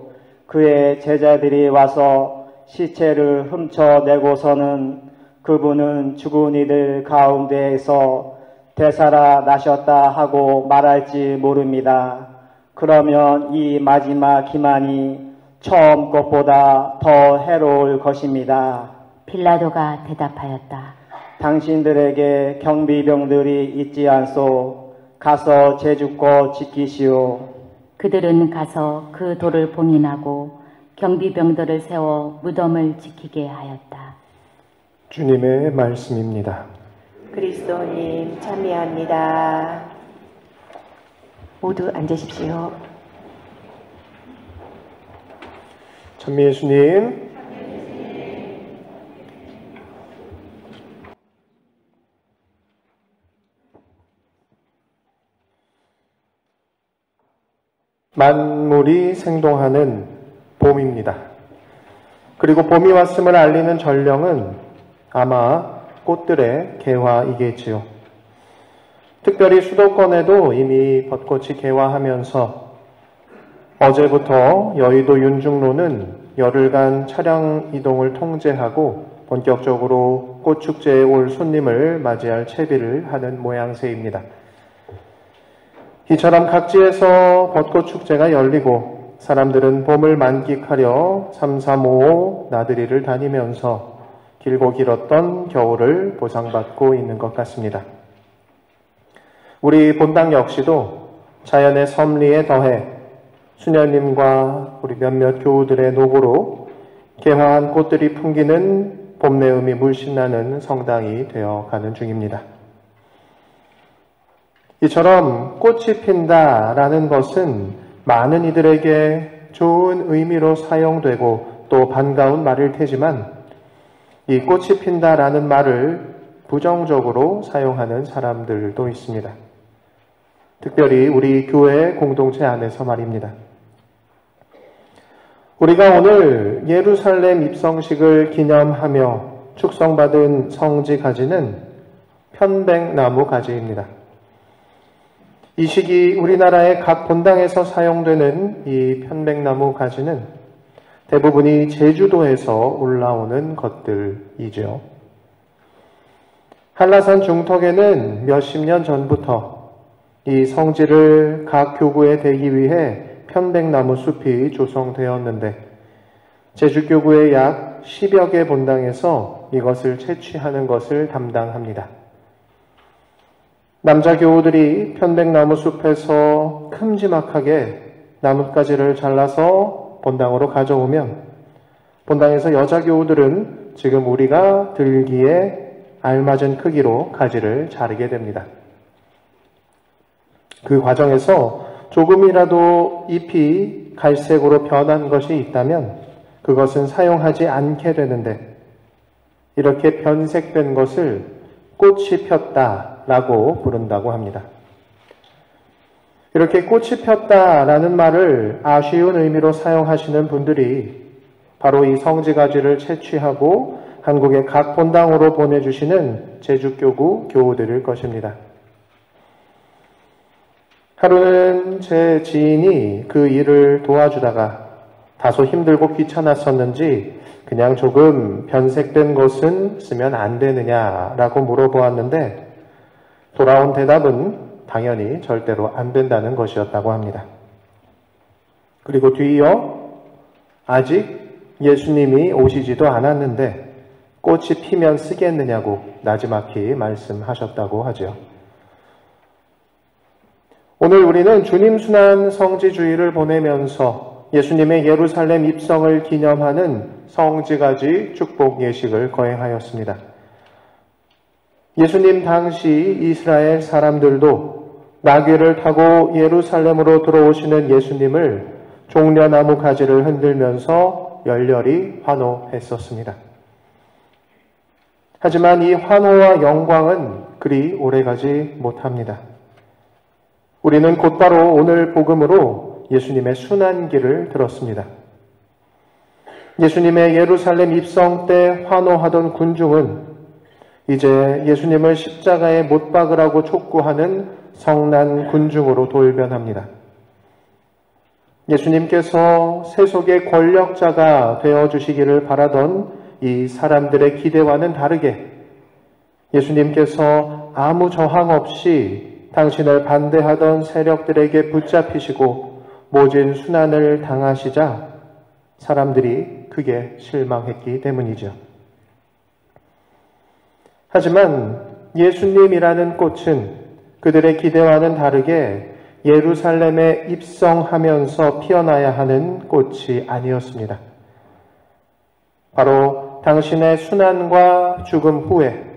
그의 제자들이 와서 시체를 훔쳐내고서는 그분은 죽은 이들 가운데에서 되살아나셨다 하고 말할지 모릅니다. 그러면 이 마지막 기만이 처음 것보다 더 해로울 것입니다. 빌라도가 대답하였다. 당신들에게 경비병들이 있지 않소. 가서 제주껏 지키시오. 그들은 가서 그 돌을 봉인하고 경비병들을 세워 무덤을 지키게 하였다. 주님의 말씀입니다. 그리스도님 참여합니다. 모두 앉으십시오. 찬미 예수님. 만물이 생동하는 봄입니다. 그리고 봄이 왔음을 알리는 전령은 아마 꽃들의 개화이겠지요. 특별히 수도권에도 이미 벚꽃이 개화하면서 어제부터 여의도 윤중로는 열흘간 차량 이동을 통제하고 본격적으로 꽃축제에 올 손님을 맞이할 채비를 하는 모양새입니다. 이처럼 각지에서 벚꽃축제가 열리고 사람들은 봄을 만끽하려 3355 나들이를 다니면서 길고 길었던 겨울을 보상받고 있는 것 같습니다. 우리 본당 역시도 자연의 섭리에 더해 수녀님과 우리 몇몇 교우들의 노고로 개화한 꽃들이 풍기는 봄 내음이 물씬 나는 성당이 되어가는 중입니다. 이처럼 꽃이 핀다라는 것은 많은 이들에게 좋은 의미로 사용되고 또 반가운 말일 테지만 이 꽃이 핀다라는 말을 부정적으로 사용하는 사람들도 있습니다. 특별히 우리 교회 공동체 안에서 말입니다. 우리가 오늘 예루살렘 입성식을 기념하며 축성받은 성지 가지는 편백나무 가지입니다. 이 시기 우리나라의 각 본당에서 사용되는 이 편백나무 가지는 대부분이 제주도에서 올라오는 것들이죠. 한라산 중턱에는 몇십 년 전부터 이 성지를 각 교구에 대기 위해 편백나무 숲이 조성되었는데 제주교구의 약 10여 개 본당에서 이것을 채취하는 것을 담당합니다. 남자 교우들이 편백나무 숲에서 큼지막하게 나뭇가지를 잘라서 본당으로 가져오면 본당에서 여자 교우들은 지금 우리가 들기에 알맞은 크기로 가지를 자르게 됩니다. 그 과정에서 조금이라도 잎이 갈색으로 변한 것이 있다면 그것은 사용하지 않게 되는데 이렇게 변색된 것을 꽃이 폈다라고 부른다고 합니다. 이렇게 꽃이 폈다라는 말을 아쉬운 의미로 사용하시는 분들이 바로 이 성지가지를 채취하고 한국의 각 본당으로 보내주시는 제주교구 교우들일 것입니다. 하루는 제 지인이 그 일을 도와주다가 다소 힘들고 귀찮았었는지 그냥 조금 변색된 것은 쓰면 안 되느냐라고 물어보았는데 돌아온 대답은 당연히 절대로 안 된다는 것이었다고 합니다. 그리고 뒤이어 아직 예수님이 오시지도 않았는데 꽃이 피면 쓰겠느냐고 나지막히 말씀하셨다고 하죠. 오늘 우리는 주님 순환 성지주의를 보내면서 예수님의 예루살렘 입성을 기념하는 성지가지 축복 예식을 거행하였습니다. 예수님 당시 이스라엘 사람들도 나귀를 타고 예루살렘으로 들어오시는 예수님을 종려나무 가지를 흔들면서 열렬히 환호했었습니다. 하지만 이 환호와 영광은 그리 오래가지 못합니다. 우리는 곧바로 오늘 복음으로 예수님의 순환기를 들었습니다. 예수님의 예루살렘 입성 때 환호하던 군중은 이제 예수님을 십자가에 못 박으라고 촉구하는 성난 군중으로 돌변합니다. 예수님께서 세속의 권력자가 되어주시기를 바라던 이 사람들의 기대와는 다르게 예수님께서 아무 저항 없이 당신을 반대하던 세력들에게 붙잡히시고 모진 순환을 당하시자 사람들이 크게 실망했기 때문이죠. 하지만 예수님이라는 꽃은 그들의 기대와는 다르게 예루살렘에 입성하면서 피어나야 하는 꽃이 아니었습니다. 바로 당신의 순환과 죽음 후에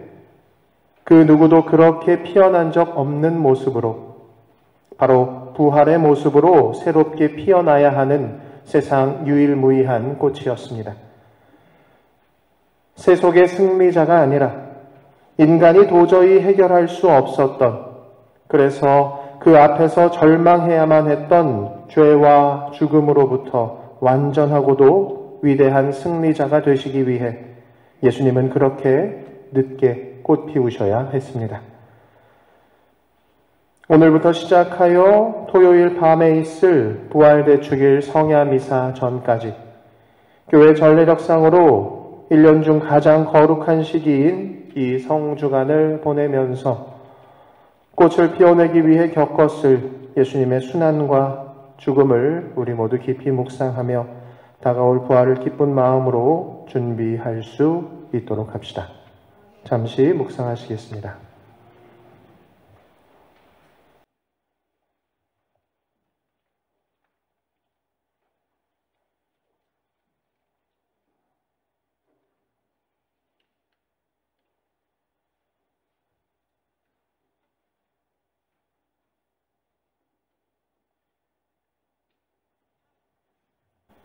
그 누구도 그렇게 피어난 적 없는 모습으로, 바로 부활의 모습으로 새롭게 피어나야 하는 세상 유일무이한 꽃이었습니다. 세속의 승리자가 아니라 인간이 도저히 해결할 수 없었던, 그래서 그 앞에서 절망해야만 했던 죄와 죽음으로부터 완전하고도 위대한 승리자가 되시기 위해 예수님은 그렇게 늦게 꽃 피우셔야 했습니다. 오늘부터 시작하여 토요일 밤에 있을 부활대축일 성야미사 전까지 교회 전례력상으로 1년 중 가장 거룩한 시기인 이 성주간을 보내면서 꽃을 피워내기 위해 겪었을 예수님의 순환과 죽음을 우리 모두 깊이 묵상하며 다가올 부활을 기쁜 마음으로 준비할 수 있도록 합시다. 잠시 묵상하시겠습니다.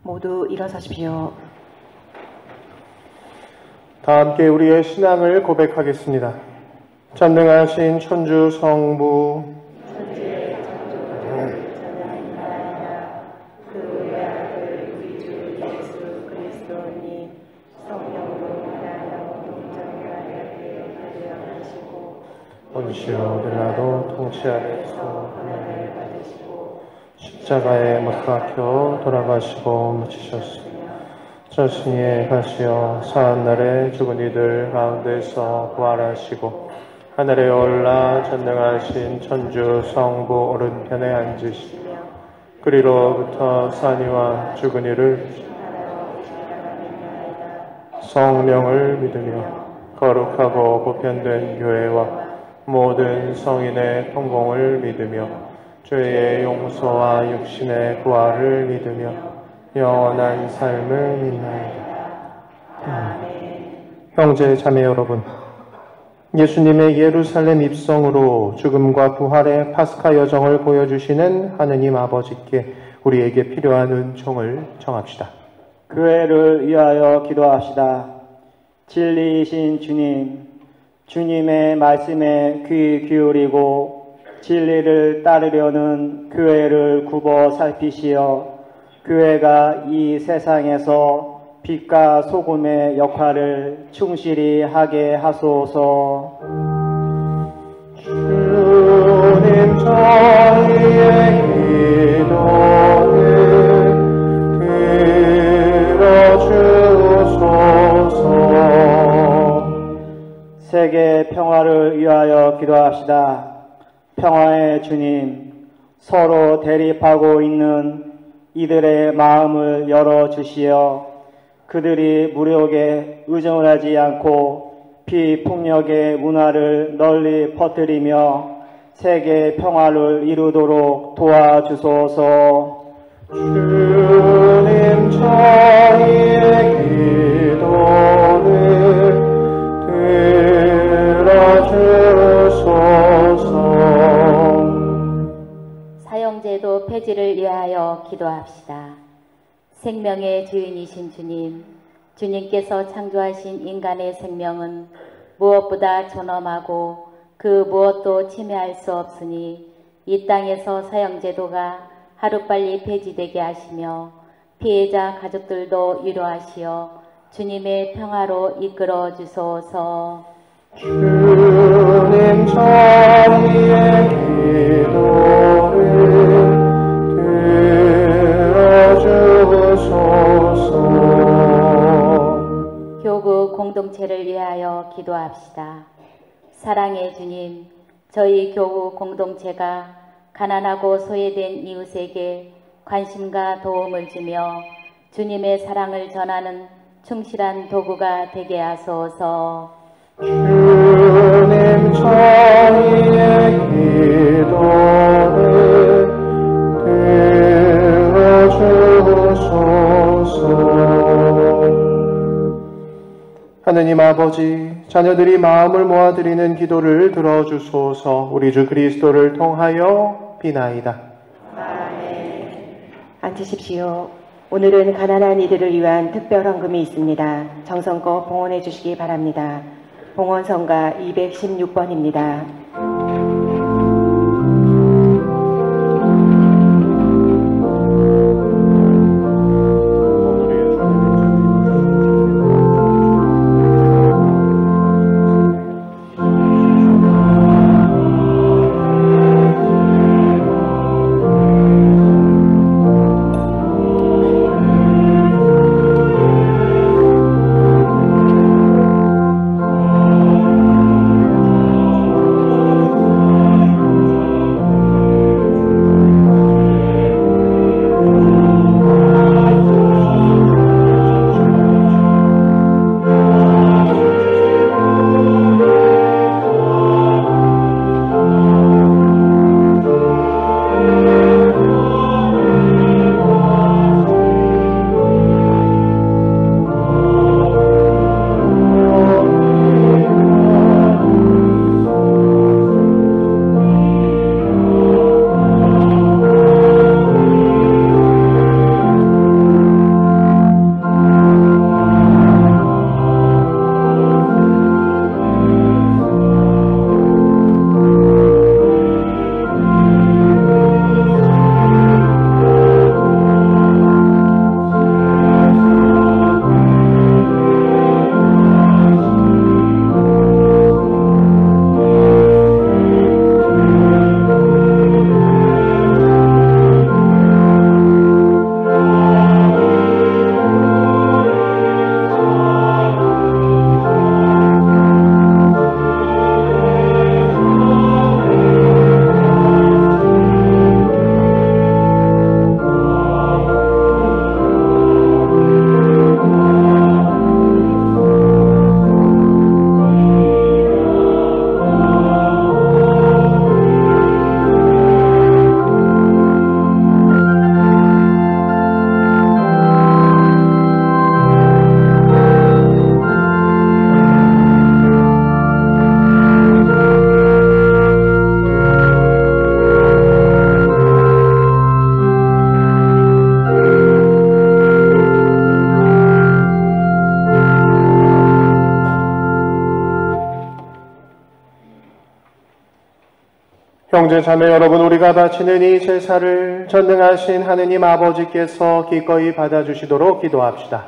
모두 일어서십시오. 다 함께 우리의 신앙을 고백하겠습니다. 전능하신 천주 성부, 본시오 빌라도 통치 아래서 고난을 받으시고 십자가에 못 박혀 돌아가시고 묻히셨으며 저승에 가시어 사한날에 죽은 이들 가운데서 부활하시고 하늘에 올라 전능하신 천주 성부 오른편에 앉으시며 그리로부터 산이와 죽은 이를 성령을 믿으며 거룩하고 보편된 교회와 모든 성인의 통공을 믿으며 죄의 용서와 육신의 부활을 믿으며 영원한 삶을 믿나이다. 형제 자매 여러분, 예수님의 예루살렘 입성으로 죽음과 부활의 파스카 여정을 보여주시는 하느님 아버지께 우리에게 필요한 은총을 청합시다. 교회를 위하여 기도합시다. 진리이신 주님, 주님의 말씀에 귀 기울이고 진리를 따르려는 교회를 굽어 살피시어 교회가 이 세상에서 빛과 소금의 역할을 충실히 하게 하소서. 주님 저희의 기도를 들어주소서. 세계 평화를 위하여 기도합시다. 평화의 주님, 서로 대립하고 있는 이들의 마음을 열어주시어 그들이 무력에 의존을 하지 않고 비폭력의 문화를 널리 퍼뜨리며 세계 평화를 이루도록 도와주소서. 주님 저희의 기도를 들어주소서. 사형제도 폐지를 위하여 기도합시다. 생명의 주인이신 주님, 주님께서 창조하신 인간의 생명은 무엇보다 존엄하고 그 무엇도 침해할 수 없으니 이 땅에서 사형제도가 하루빨리 폐지되게 하시며 피해자 가족들도 위로하시어 주님의 평화로 이끌어 주소서. 주님 저희의 기도를 들어주소서. 교구 공동체를 위하여 기도합시다. 사랑의 주님, 저희 교우 공동체가 가난하고 소외된 이웃에게 관심과 도움을 주며 주님의 사랑을 전하는 충실한 도구가 되게 하소서. 주님, 저희의 기도를 들어주소서. 하느님 아버지, 자녀들이 마음을 모아드리는 기도를 들어주소서. 우리 주 그리스도를 통하여 비나이다. 앉으십시오. 오늘은 가난한 이들을 위한 특별 헌금이 있습니다. 정성껏 봉헌해 주시기 바랍니다. 봉헌성가 216번입니다. 형제 자매 여러분, 우리가 바치는 이 제사를 전능하신 하느님 아버지께서 기꺼이 받아주시도록 기도합시다.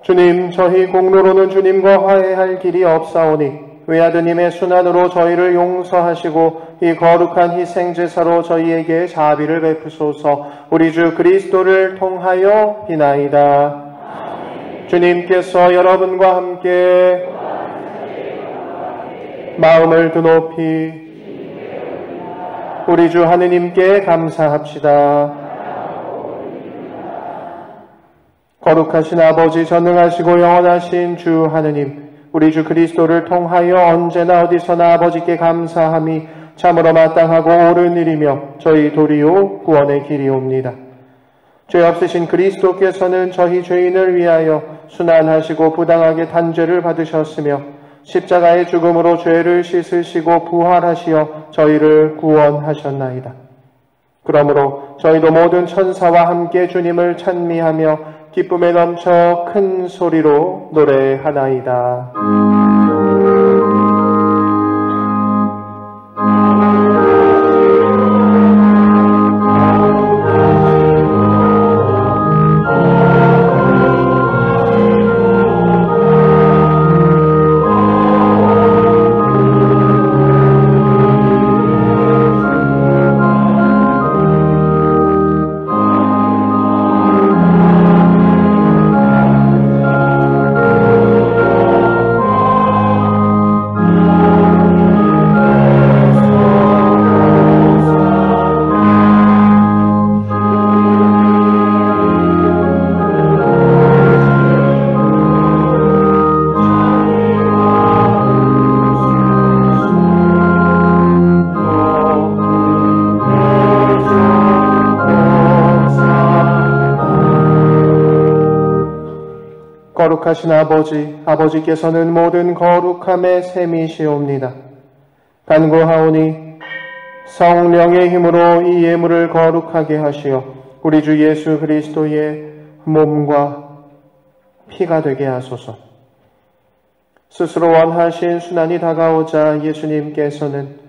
주님, 저희 공로로는 주님과 화해할 길이 없사오니 외아드님의 순환으로 저희를 용서하시고 이 거룩한 희생제사로 저희에게 자비를 베푸소서. 우리 주 그리스도를 통하여 비나이다. 주님께서 여러분과 함께 마음을 드높이 우리 주 하느님께 감사합시다. 거룩하신 아버지, 전능하시고 영원하신 주 하느님, 우리 주 그리스도를 통하여 언제나 어디서나 아버지께 감사함이 참으로 마땅하고 옳은 일이며 저희 도리요 구원의 길이옵니다. 죄 없으신 그리스도께서는 저희 죄인을 위하여 순환하시고 부당하게 단죄를 받으셨으며 십자가의 죽음으로 죄를 씻으시고 부활하시어 저희를 구원하셨나이다. 그러므로 저희도 모든 천사와 함께 주님을 찬미하며 기쁨에 넘쳐 큰 소리로 노래하나이다. 거룩하신 아버지께서는 모든 거룩함의 셈이시옵니다. 간구하오니 성령의 힘으로 이 예물을 거룩하게 하시어 우리 주 예수 그리스도의 몸과 피가 되게 하소서. 스스로 원하신 순환이 다가오자 예수님께서는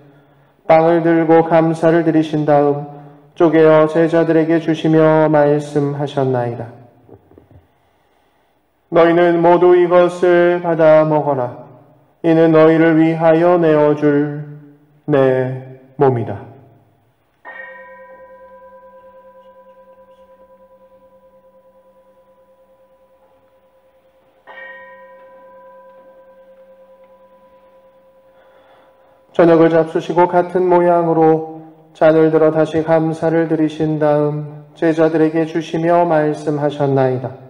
빵을 들고 감사를 드리신 다음 쪼개어 제자들에게 주시며 말씀하셨나이다. 너희는 모두 이것을 받아 먹어라. 이는 너희를 위하여 내어줄 내 몸이다. 저녁을 잡수시고 같은 모양으로 잔을 들어 다시 감사를 드리신 다음 제자들에게 주시며 말씀하셨나이다.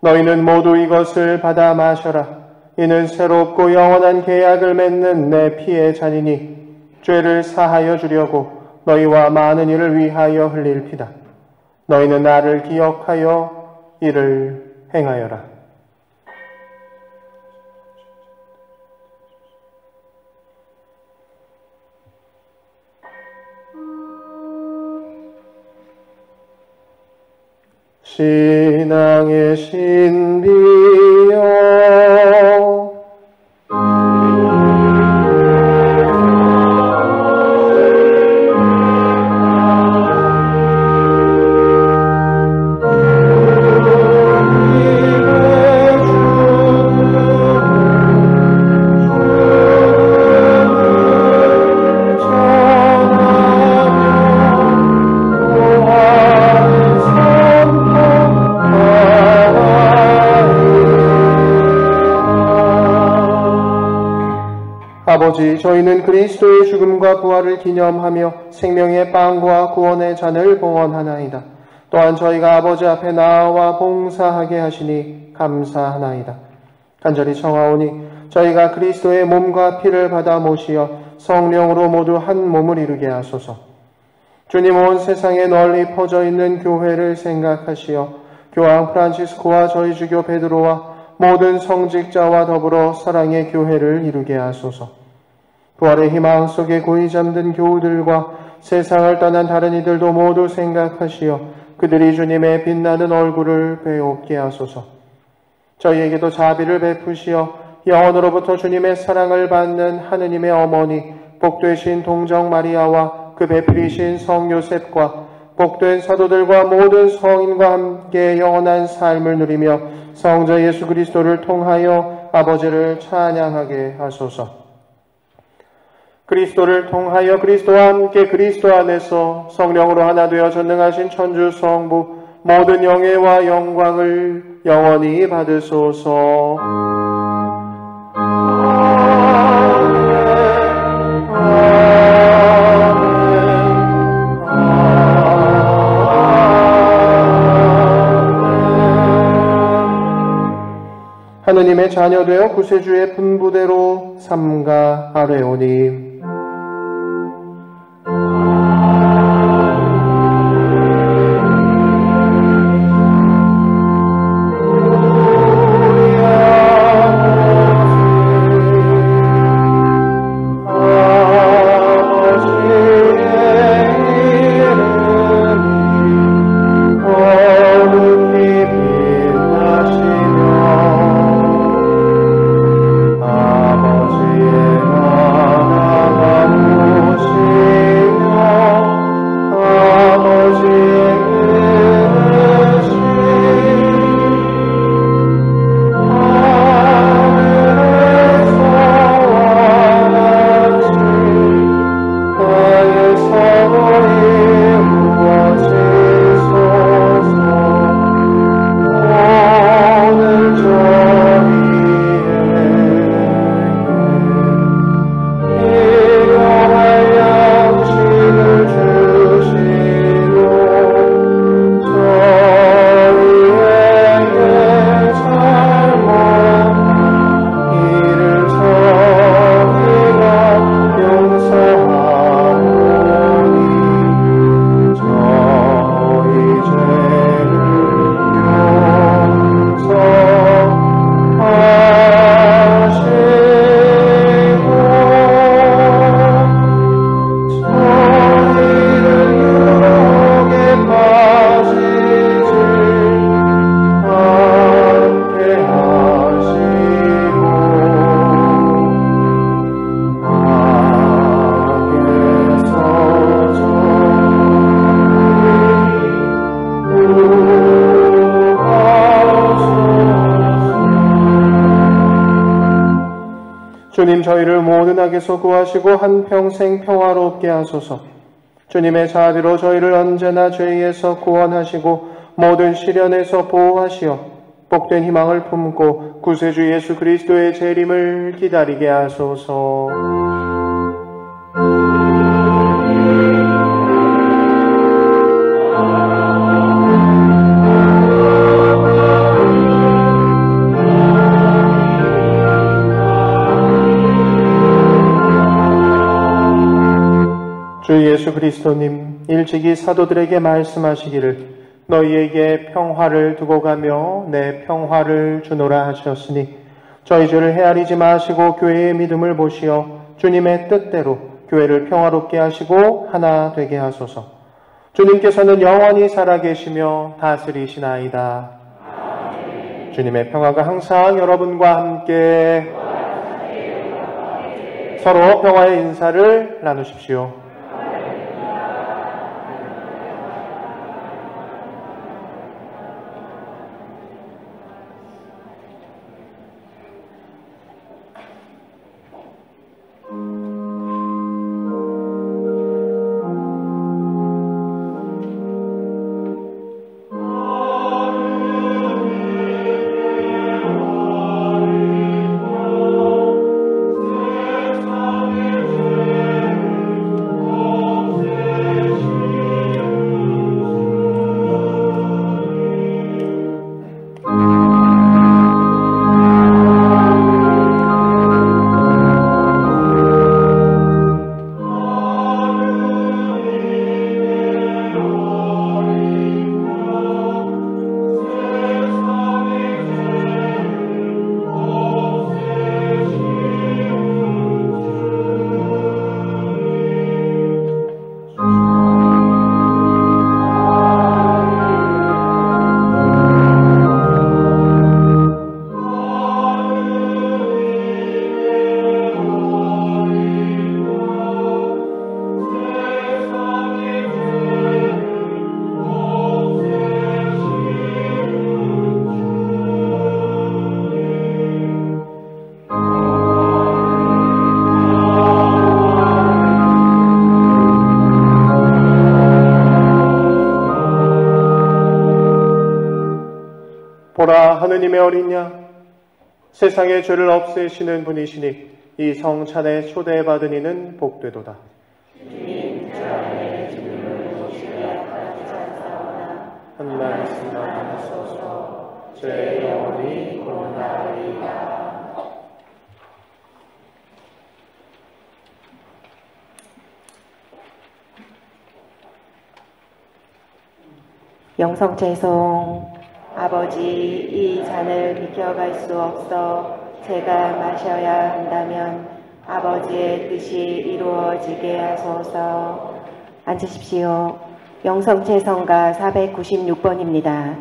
너희는 모두 이것을 받아 마셔라. 이는 새롭고 영원한 계약을 맺는 내 피의 잔이니 죄를 사하여 주려고 너희와 많은 이를 위하여 흘릴 피다. 너희는 나를 기억하여 이를 행하여라. 신앙의 신비여 아버지, 저희는 그리스도의 죽음과 부활을 기념하며 생명의 빵과 구원의 잔을 봉헌하나이다. 또한 저희가 아버지 앞에 나와 봉사하게 하시니 감사하나이다. 간절히 청하오니 저희가 그리스도의 몸과 피를 받아 모시어 성령으로 모두 한 몸을 이루게 하소서. 주님, 온 세상에 널리 퍼져 있는 교회를 생각하시어 교황 프란치스코와 저희 주교 베드로와 모든 성직자와 더불어 사랑의 교회를 이루게 하소서. 부활의 희망 속에 고이 잠든 교우들과 세상을 떠난 다른 이들도 모두 생각하시어 그들이 주님의 빛나는 얼굴을 배웁게 하소서. 저희에게도 자비를 베푸시어 영원으로부터 주님의 사랑을 받는 하느님의 어머니 복되신 동정 마리아와 그 배필이신 성 요셉과 복된 사도들과 모든 성인과 함께 영원한 삶을 누리며 성자 예수 그리스도를 통하여 아버지를 찬양하게 하소서. 그리스도를 통하여 그리스도와 함께 그리스도 안에서 성령으로 하나 되어 전능하신 천주 성부 모든 영예와 영광을 영원히 받으소서. 하느님의 자녀되어 구세주의 분부대로 삼가 아뢰오니 아버지의 나라 하나님 저희를 모든 악에서 구하시고 한평생 평화롭게 하소서. 주님의 자비로 저희를 언제나 죄에서 구원하시고 모든 시련에서 보호하시어 복된 희망을 품고 구세주 예수 그리스도의 재림을 기다리게 하소서. 주 예수 그리스도님 일찍이 사도들에게 말씀하시기를 너희에게 평화를 두고 가며 내 평화를 주노라 하셨으니 저희 죄를 헤아리지 마시고 교회의 믿음을 보시어 주님의 뜻대로 교회를 평화롭게 하시고 하나 되게 하소서. 주님께서는 영원히 살아계시며 다스리시나이다. 주님의 평화가 항상 여러분과 함께 서로 평화의 인사를 나누십시오. 보라 하느님의 어린 양 세상의 죄를 없애시는 분이시니 이 성찬에 초대받은 이는 복되도다. 주님 저 안에 주님을 모시게 하옵소서. 한 말씀만 하소서. 제 영혼이 고나리이다. 영성채송. 아버지, 이 잔을 비켜갈 수 없어 제가 마셔야 한다면 아버지의 뜻이 이루어지게 하소서. 앉으십시오. 영성채송가 496번입니다.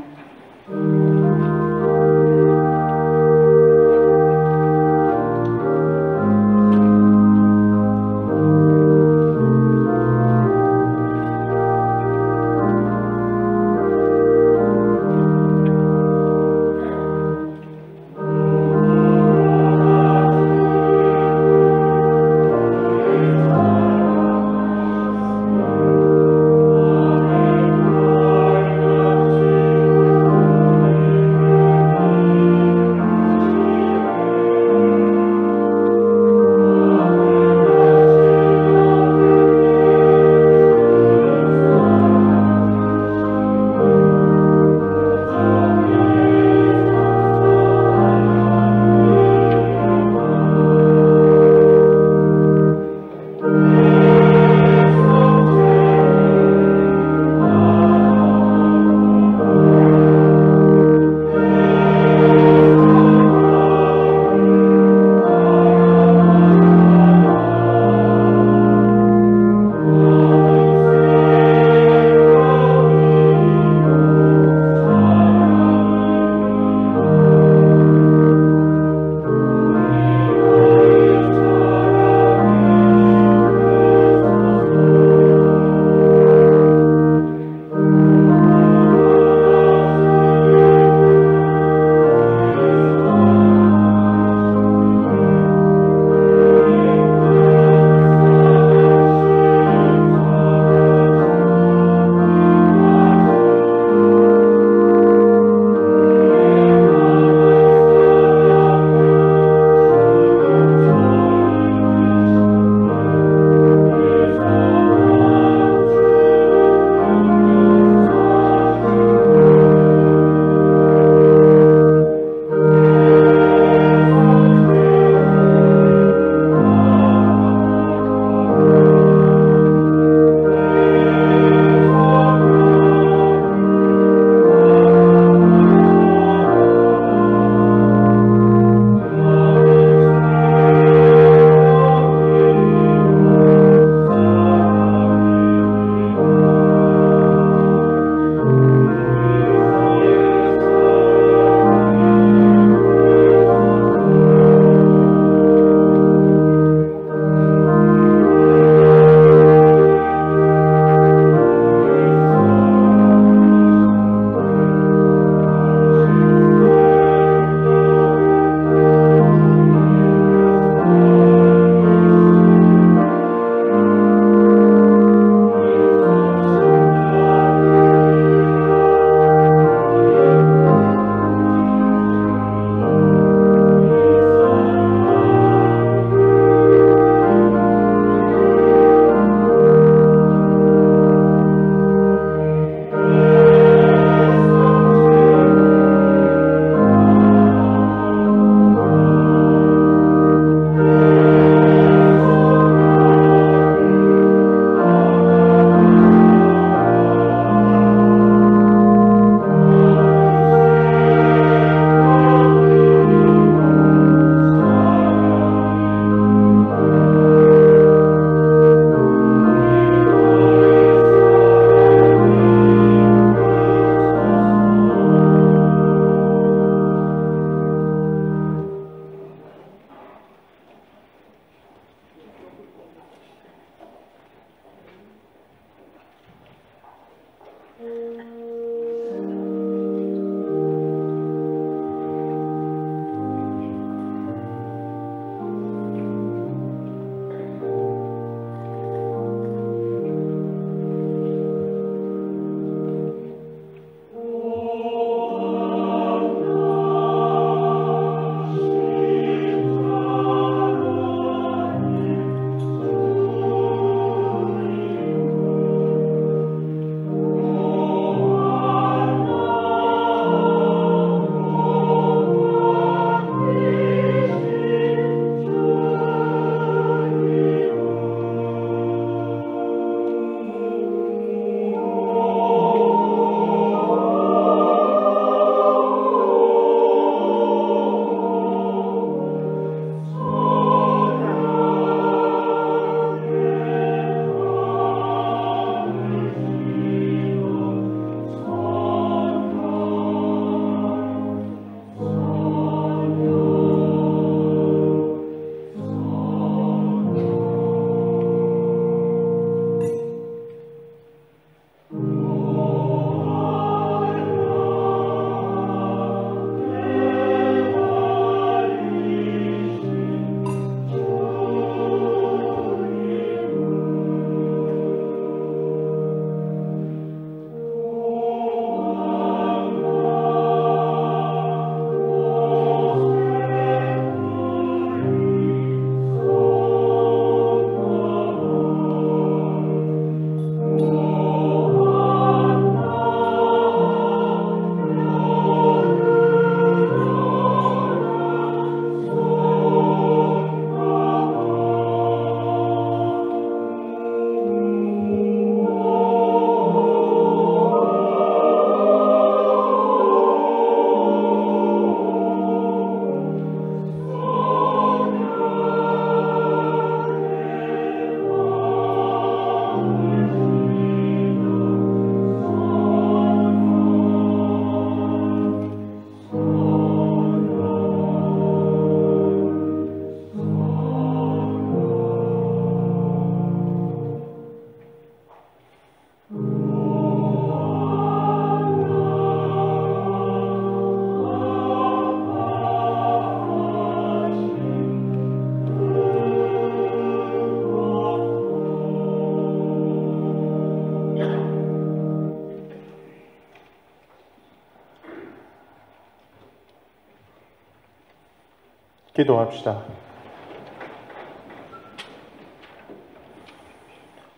기도합시다.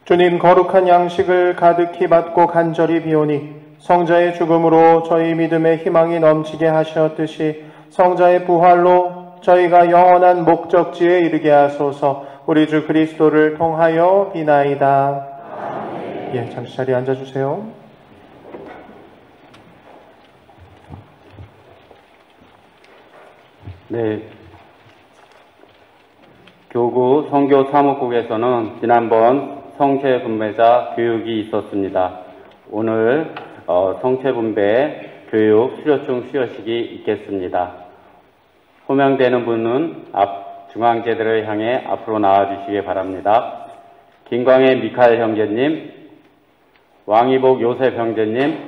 주님, 거룩한 양식을 가득히 받고 간절히 비오니 성자의 죽음으로 저희 믿음의 희망이 넘치게 하셨듯이 성자의 부활로 저희가 영원한 목적지에 이르게 하소서. 우리 주 그리스도를 통하여 비나이다. 예, 잠시 자리에 앉아주세요. 네. 교구 선교 사무국에서는 지난번 성체분배자 교육이 있었습니다. 오늘 성체분배 교육 수료증 수여식이 있겠습니다. 호명되는 분은 앞 중앙제대를 향해 앞으로 나와주시기 바랍니다. 김광혜 미카엘 형제님, 왕이복 요셉 형제님,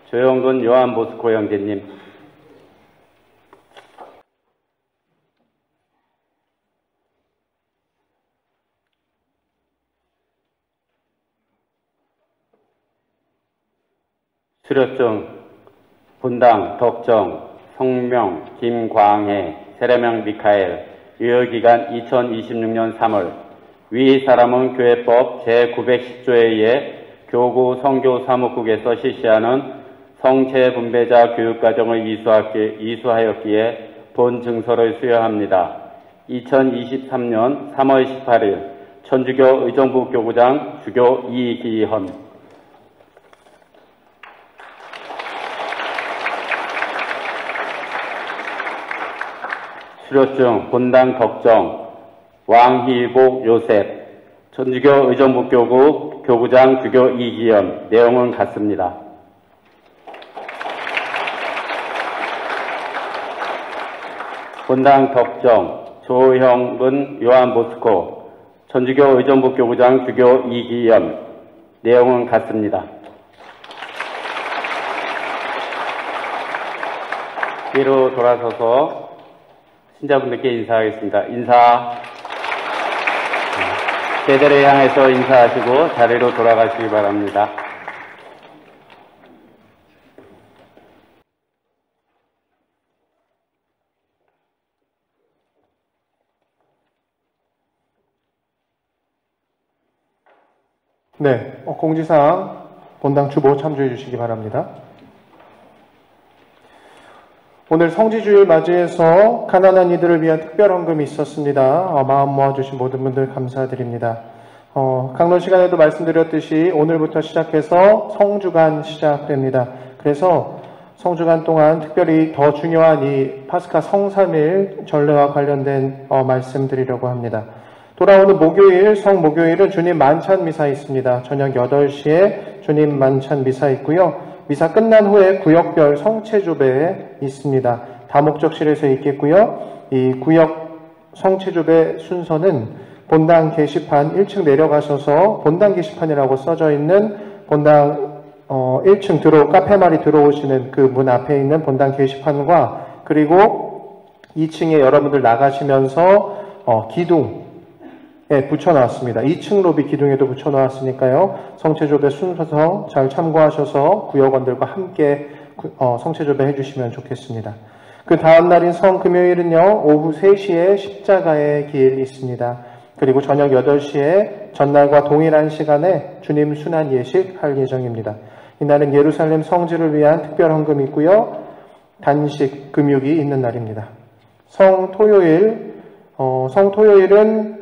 조영근 요한 보스코 형제님, 수료증 본당 덕정, 성명 김광혜, 세례명 미카엘, 유효기간 2026년 3월, 위 사람은 교회법 제910조에 의해 교구 선교 사무국에서 실시하는 성체분배자 교육과정을 이수하였기에 본 증서를 수여합니다. 2023년 3월 18일 천주교 의정부 교구장 주교 이기헌. 수료증 본당 덕정 왕희복 요셉, 천주교 의정부 교구 교구장 주교 이기현. 내용은 같습니다. 본당 덕정 조형근 요한 보스코, 천주교 의정부 교구장 주교 이기현. 내용은 같습니다. 뒤로 돌아서서 신자분들께 인사하겠습니다. 인사. 제대를 향해서 인사하시고 자리로 돌아가시기 바랍니다. 네, 공지사항 본당 주보 참조해 주시기 바랍니다. 오늘 성지주일 맞이해서 가난한 이들을 위한 특별 헌금이 있었습니다. 마음 모아주신 모든 분들 감사드립니다. 강론 시간에도 말씀드렸듯이 오늘부터 시작해서 성주간 시작됩니다. 그래서 성주간 동안 특별히 더 중요한 이 파스카 성삼일 전례와 관련된 말씀 드리려고 합니다. 돌아오는 목요일, 성목요일은 주님 만찬 미사 있습니다. 저녁 8시에 주님 만찬 미사 있고요. 미사 끝난 후에 구역별 성체조배 있습니다. 다목적실에서 있겠고요. 이 구역 성체조배 순서는 본당 게시판 1층 내려가셔서 본당 게시판이라고 써져 있는 본당 1층 카페말이 들어오시는 그 문 앞에 있는 본당 게시판과 그리고 2층에 여러분들 나가시면서 기둥에 붙여놨습니다. 2층 로비 기둥에도 붙여놨으니까요. 성체조배 순서 잘 참고하셔서 구역원들과 함께 성체조배 해주시면 좋겠습니다. 그 다음 날인 성금요일은요. 오후 3시에 십자가의 길 있습니다. 그리고 저녁 8시에 전날과 동일한 시간에 주님 순환 예식 할 예정입니다. 이날은 예루살렘 성지를 위한 특별 헌금이 있고요. 단식 금육이 있는 날입니다. 성토요일은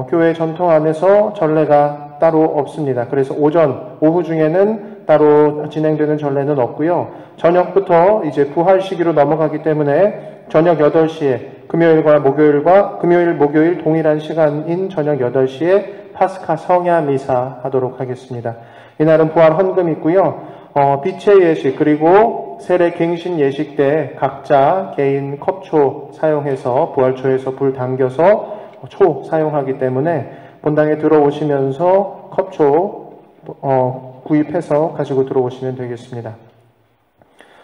교회 전통 안에서 전례가 따로 없습니다. 그래서 오후 중에는 따로 진행되는 전례는 없고요. 저녁부터 이제 부활 시기로 넘어가기 때문에 저녁 8시에 금요일, 목요일 동일한 시간인 저녁 8시에 파스카 성야 미사 하도록 하겠습니다. 이날은 부활 헌금 있고요. 빛의 예식 그리고 세례 갱신 예식 때 각자 개인 컵초 사용해서 부활초에서 불 당겨서 초 사용하기 때문에 본당에 들어오시면서 컵초 구입해서 가지고 들어오시면 되겠습니다.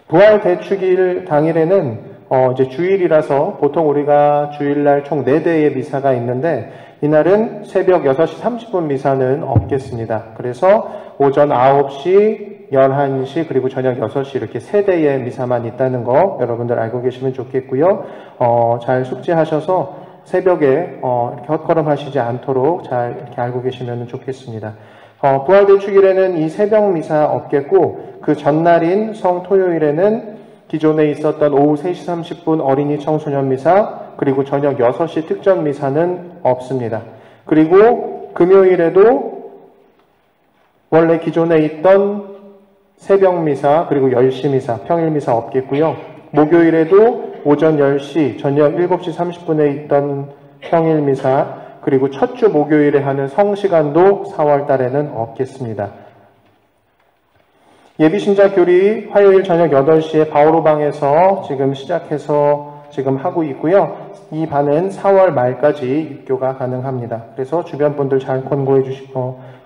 부활 대축일 당일에는 이제 주일이라서 보통 우리가 주일날 총 4대의 미사가 있는데 이날은 새벽 6시 30분 미사는 없겠습니다. 그래서 오전 9시, 11시 그리고 저녁 6시 이렇게 3대의 미사만 있다는 거 여러분들 알고 계시면 좋겠고요. 잘 숙지하셔서 새벽에 이렇게 헛걸음 하시지 않도록 잘 이렇게 알고 계시면 좋겠습니다. 부활절 축일에는 이 새벽 미사 없겠고 그 전날인 성토요일에는 기존에 있었던 오후 3시 30분 어린이 청소년 미사 그리고 저녁 6시 특전 미사는 없습니다. 그리고 금요일에도 원래 기존에 있던 새벽 미사 그리고 10시 미사, 평일 미사 없겠고요. 목요일에도 오전 10시, 저녁 7시 30분에 있던 평일 미사 그리고 첫 주 목요일에 하는 성시간도 4월 달에는 없겠습니다. 예비신자 교리 화요일 저녁 8시에 바오로방에서 지금 시작해서 지금 하고 있고요. 이 반은 4월 말까지 입교가 가능합니다. 그래서 주변 분들 잘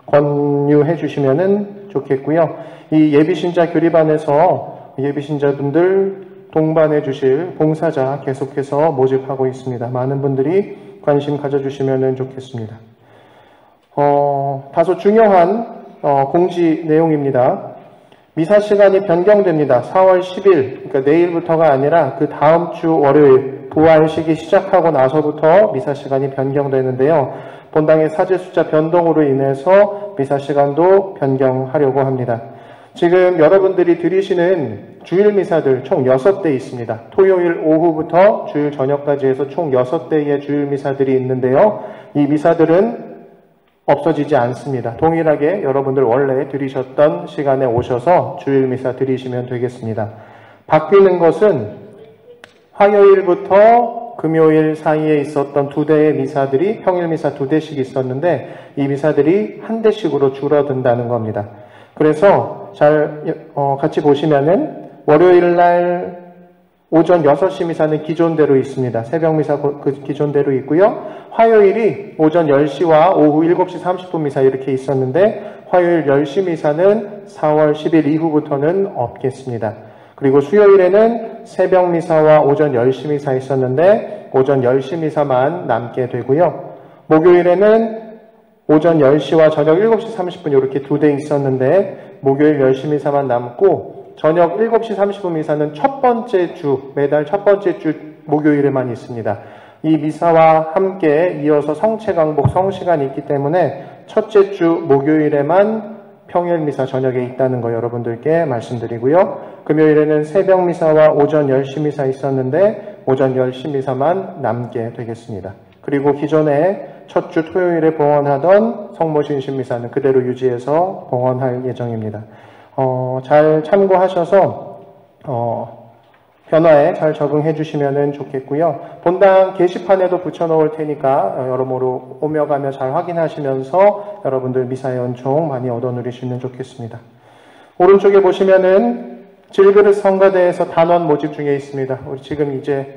권유해 주시면 좋겠고요. 이 예비신자 교리반에서 예비신자분들 동반해 주실 봉사자 계속해서 모집하고 있습니다. 많은 분들이 관심 가져주시면 좋겠습니다. 다소 중요한 공지 내용입니다. 미사 시간이 변경됩니다. 4월 10일, 그러니까 내일부터가 아니라 그 다음 주 월요일 부활식이 시작하고 나서부터 미사 시간이 변경되는데요. 본당의 사제 숫자 변동으로 인해서 미사 시간도 변경하려고 합니다. 지금 여러분들이 드리시는 주일 미사들 총 6대 있습니다. 토요일 오후부터 주일 저녁까지 해서 총 6대의 주일 미사들이 있는데요. 이 미사들은 없어지지 않습니다. 동일하게 여러분들 원래 드리셨던 시간에 오셔서 주일 미사 드리시면 되겠습니다. 바뀌는 것은 화요일부터 금요일 사이에 있었던 2대의 미사들이 평일 미사 2대씩 있었는데 이 미사들이 1대씩으로 줄어든다는 겁니다. 그래서 같이 보시면은 월요일 날 오전 6시 미사는 기존대로 있습니다. 새벽 미사 그 기존대로 있고요. 화요일이 오전 10시와 오후 7시 30분 미사 이렇게 있었는데 화요일 10시 미사는 4월 10일 이후부터는 없겠습니다. 그리고 수요일에는 새벽 미사와 오전 10시 미사 있었는데 오전 10시 미사만 남게 되고요. 목요일에는 오전 10시와 저녁 7시 30분 이렇게 2대 있었는데 목요일 10시 미사만 남고 저녁 7시 30분 미사는 첫 번째 주, 매달 첫 번째 주 목요일에만 있습니다. 이 미사와 함께 이어서 성체강복 성시간이 있기 때문에 첫째 주 목요일에만 평일 미사 저녁에 있다는 거 여러분들께 말씀드리고요. 금요일에는 새벽 미사와 오전 10시 미사 있었는데 오전 10시 미사만 남게 되겠습니다. 그리고 기존에 첫 주 토요일에 봉헌하던 성모신신 미사는 그대로 유지해서 봉헌할 예정입니다. 잘 참고하셔서 변화에 잘 적응해 주시면 좋겠고요. 본당 게시판에도 붙여놓을 테니까 여러모로 오며 가며 잘 확인하시면서 여러분들 미사의 은총 많이 얻어 누리시면 좋겠습니다. 오른쪽에 보시면은 질그릇 성가대에서 단원 모집 중에 있습니다.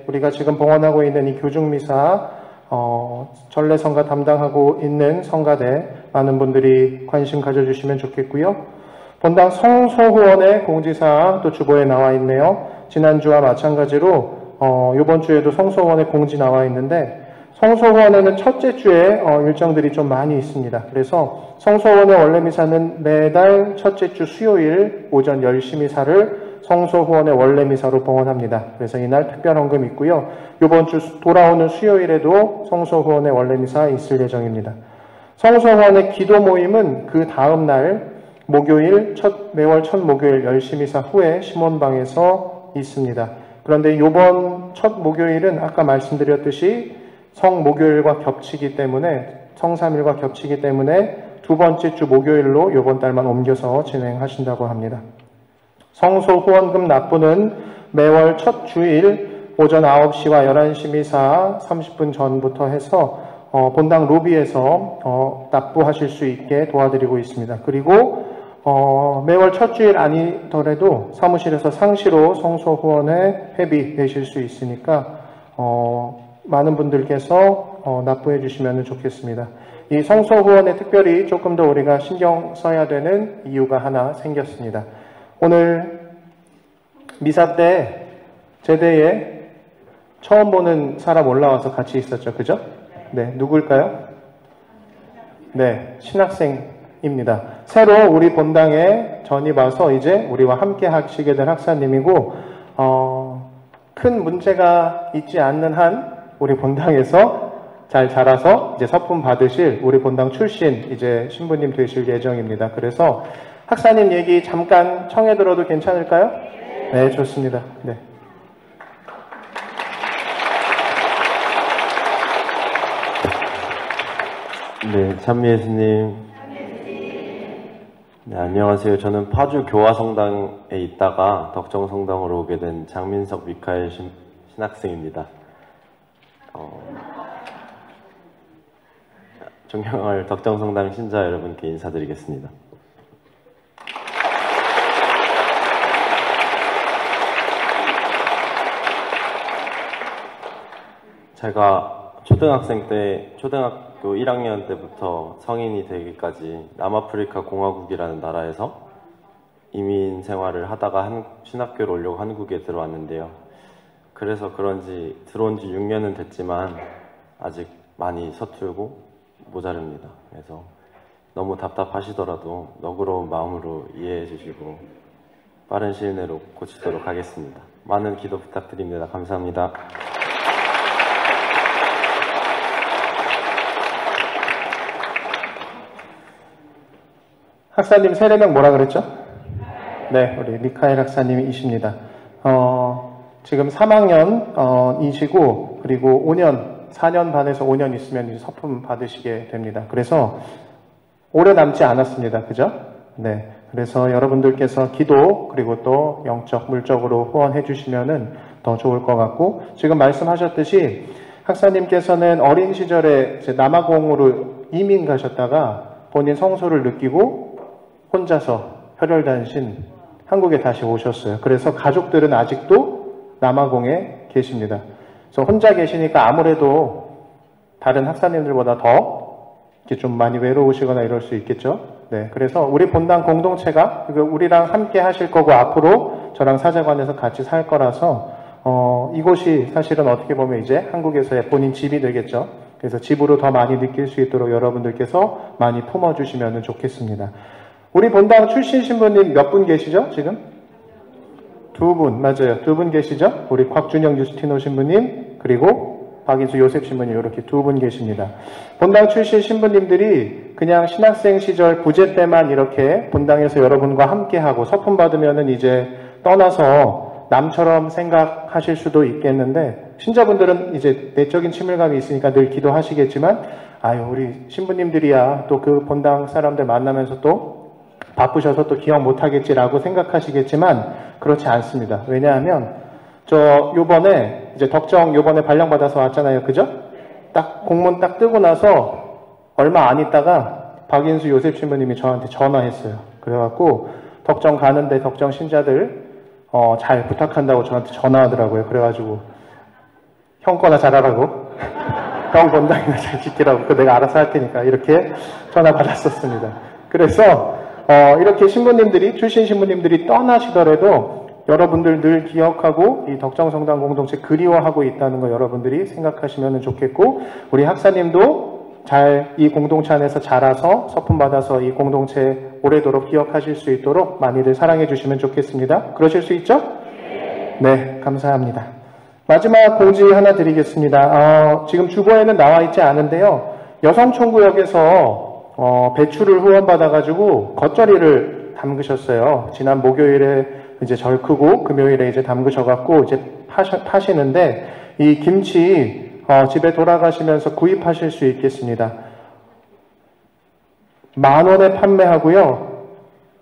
우리가 지금 봉헌하고 있는 이 교중미사 전례성가 담당하고 있는 성가대 많은 분들이 관심 가져주시면 좋겠고요. 본당 성소후원의 공지사항 또 주보에 나와 있네요. 지난주와 마찬가지로 이번 주에도 성소후원의 공지 나와 있는데 성소후원에는 첫째 주에 일정들이 좀 많이 있습니다. 그래서 성소후원의 원래 미사는 매달 첫째 주 수요일 오전 10시 미사를 성소후원의 원래 미사로 봉헌합니다. 그래서 이날 특별헌금 있고요. 이번 주 돌아오는 수요일에도 성소후원의 원래 미사 있을 예정입니다. 성소후원의 기도 모임은 그 다음 날 목요일 매월 첫 목요일 10시 미사 후에 시몬방에서 있습니다. 그런데 이번 첫 목요일은 아까 말씀드렸듯이 성목요일과 겹치기 때문에 성삼일과 겹치기 때문에 두 번째 주 목요일로 이번 달만 옮겨서 진행하신다고 합니다. 성소 후원금 납부는 매월 첫 주일 오전 9시와 11시 미사 30분 전부터 해서 본당 로비에서 납부하실 수 있게 도와드리고 있습니다. 그리고 매월 첫 주일 아니더라도 사무실에서 상시로 성소 후원에 회비 내실 수 있으니까 많은 분들께서 납부해 주시면 좋겠습니다. 이 성소 후원에 특별히 조금 더 우리가 신경 써야 되는 이유가 하나 생겼습니다. 오늘 미사 때 제대에 처음 보는 사람 올라와서 같이 있었죠. 그죠? 네, 누굴까요? 네, 신학생 학사님입니다. 새로 우리 본당에 전입 와서 이제 우리와 함께 하시게 된 학사님이고, 큰 문제가 있지 않는 한 우리 본당에서 잘 자라서 이제 서품 받으실 우리 본당 출신 이제 신부님 되실 예정입니다. 그래서 학사님 얘기 잠깐 청해 들어도 괜찮을까요? 네, 좋습니다. 네. 네, 찬미예수님. 네, 안녕하세요. 저는 파주 교화성당에 있다가 덕정성당으로 오게 된 장민석 미카엘 신학생입니다. 존경할 덕정성당 신자 여러분께 인사드리겠습니다. 제가 초등학생 때, 초등학교 1학년 때부터 성인이 되기까지 남아프리카 공화국이라는 나라에서 이민 생활을 하다가 신학교를 오려고 한국에 들어왔는데요. 그래서 그런지 들어온 지 6년은 됐지만 아직 많이 서툴고 모자릅니다. 그래서 너무 답답하시더라도 너그러운 마음으로 이해해 주시고 빠른 시일 내로 고치도록 하겠습니다. 많은 기도 부탁드립니다. 감사합니다. 학사님 세례명 뭐라 그랬죠? 네, 우리 미카엘 학사님이십니다. 지금 3학년이시고 그리고 4년 반에서 5년 있으면 이제 서품 받으시게 됩니다. 그래서 오래 남지 않았습니다. 그죠? 네. 그래서 여러분들께서 기도 그리고 또 영적, 물적으로 후원해 주시면은 더 좋을 것 같고, 지금 말씀하셨듯이 학사님께서는 어린 시절에 이제 남아공으로 이민 가셨다가 본인 성소를 느끼고 혼자서 혈혈단신 한국에 다시 오셨어요. 그래서 가족들은 아직도 남아공에 계십니다. 그래서 혼자 계시니까 아무래도 다른 학사님들보다 더 이렇게 좀 많이 외로우시거나 이럴 수 있겠죠. 네, 그래서 우리 본당 공동체가 우리랑 함께 하실 거고 앞으로 저랑 사제관에서 같이 살 거라서 이곳이 사실은 어떻게 보면 이제 한국에서의 본인 집이 되겠죠. 그래서 집으로 더 많이 느낄 수 있도록 여러분들께서 많이 품어주시면 좋겠습니다. 우리 본당 출신 신부님 몇 분 계시죠? 지금? 2분, 맞아요. 2분 계시죠? 우리 곽준영 유스티노 신부님, 그리고 박인수 요셉 신부님, 이렇게 2분 계십니다. 본당 출신 신부님들이 그냥 신학생 시절 부재 때만 이렇게 본당에서 여러분과 함께하고 서품 받으면은 이제 떠나서 남처럼 생각하실 수도 있겠는데, 신자분들은 이제 내적인 친밀감이 있으니까 늘 기도하시겠지만, 아유, 우리 신부님들이야 또 그 본당 사람들 만나면서 또 바쁘셔서 또 기억 못하겠지라고 생각하시겠지만 그렇지 않습니다. 왜냐하면 요번에 이제 덕정 요번에 발령받아서 왔잖아요. 그죠? 딱 공문 딱 뜨고 나서 얼마 안 있다가 박인수 요셉 신부님이 저한테 전화했어요. 그래갖고 덕정 가는데 덕정 신자들 잘 부탁한다고 저한테 전화하더라고요. 그래가지고 형 거나 잘하라고 형 본당이나 잘 지키라고 그 내가 알아서 할 테니까 이렇게 전화 받았었습니다. 그래서 이렇게 신부님들이, 출신 신부님들이 떠나시더라도 여러분들 늘 기억하고 이 덕정성당 공동체 그리워하고 있다는 거 여러분들이 생각하시면 좋겠고, 우리 학사님도 잘 이 공동체 안에서 자라서 서품 받아서 이 공동체 오래도록 기억하실 수 있도록 많이들 사랑해 주시면 좋겠습니다. 그러실 수 있죠? 네, 감사합니다. 마지막 공지 하나 드리겠습니다. 지금 주보에는 나와 있지 않은데요. 여성총구역에서 배추를 후원받아가지고 겉절이를 담그셨어요. 지난 목요일에 이제 절 크고 금요일에 이제 담그셔갖고 이제 파시는데 이 김치 집에 돌아가시면서 구입하실 수 있겠습니다. 10,000원에 판매하고요.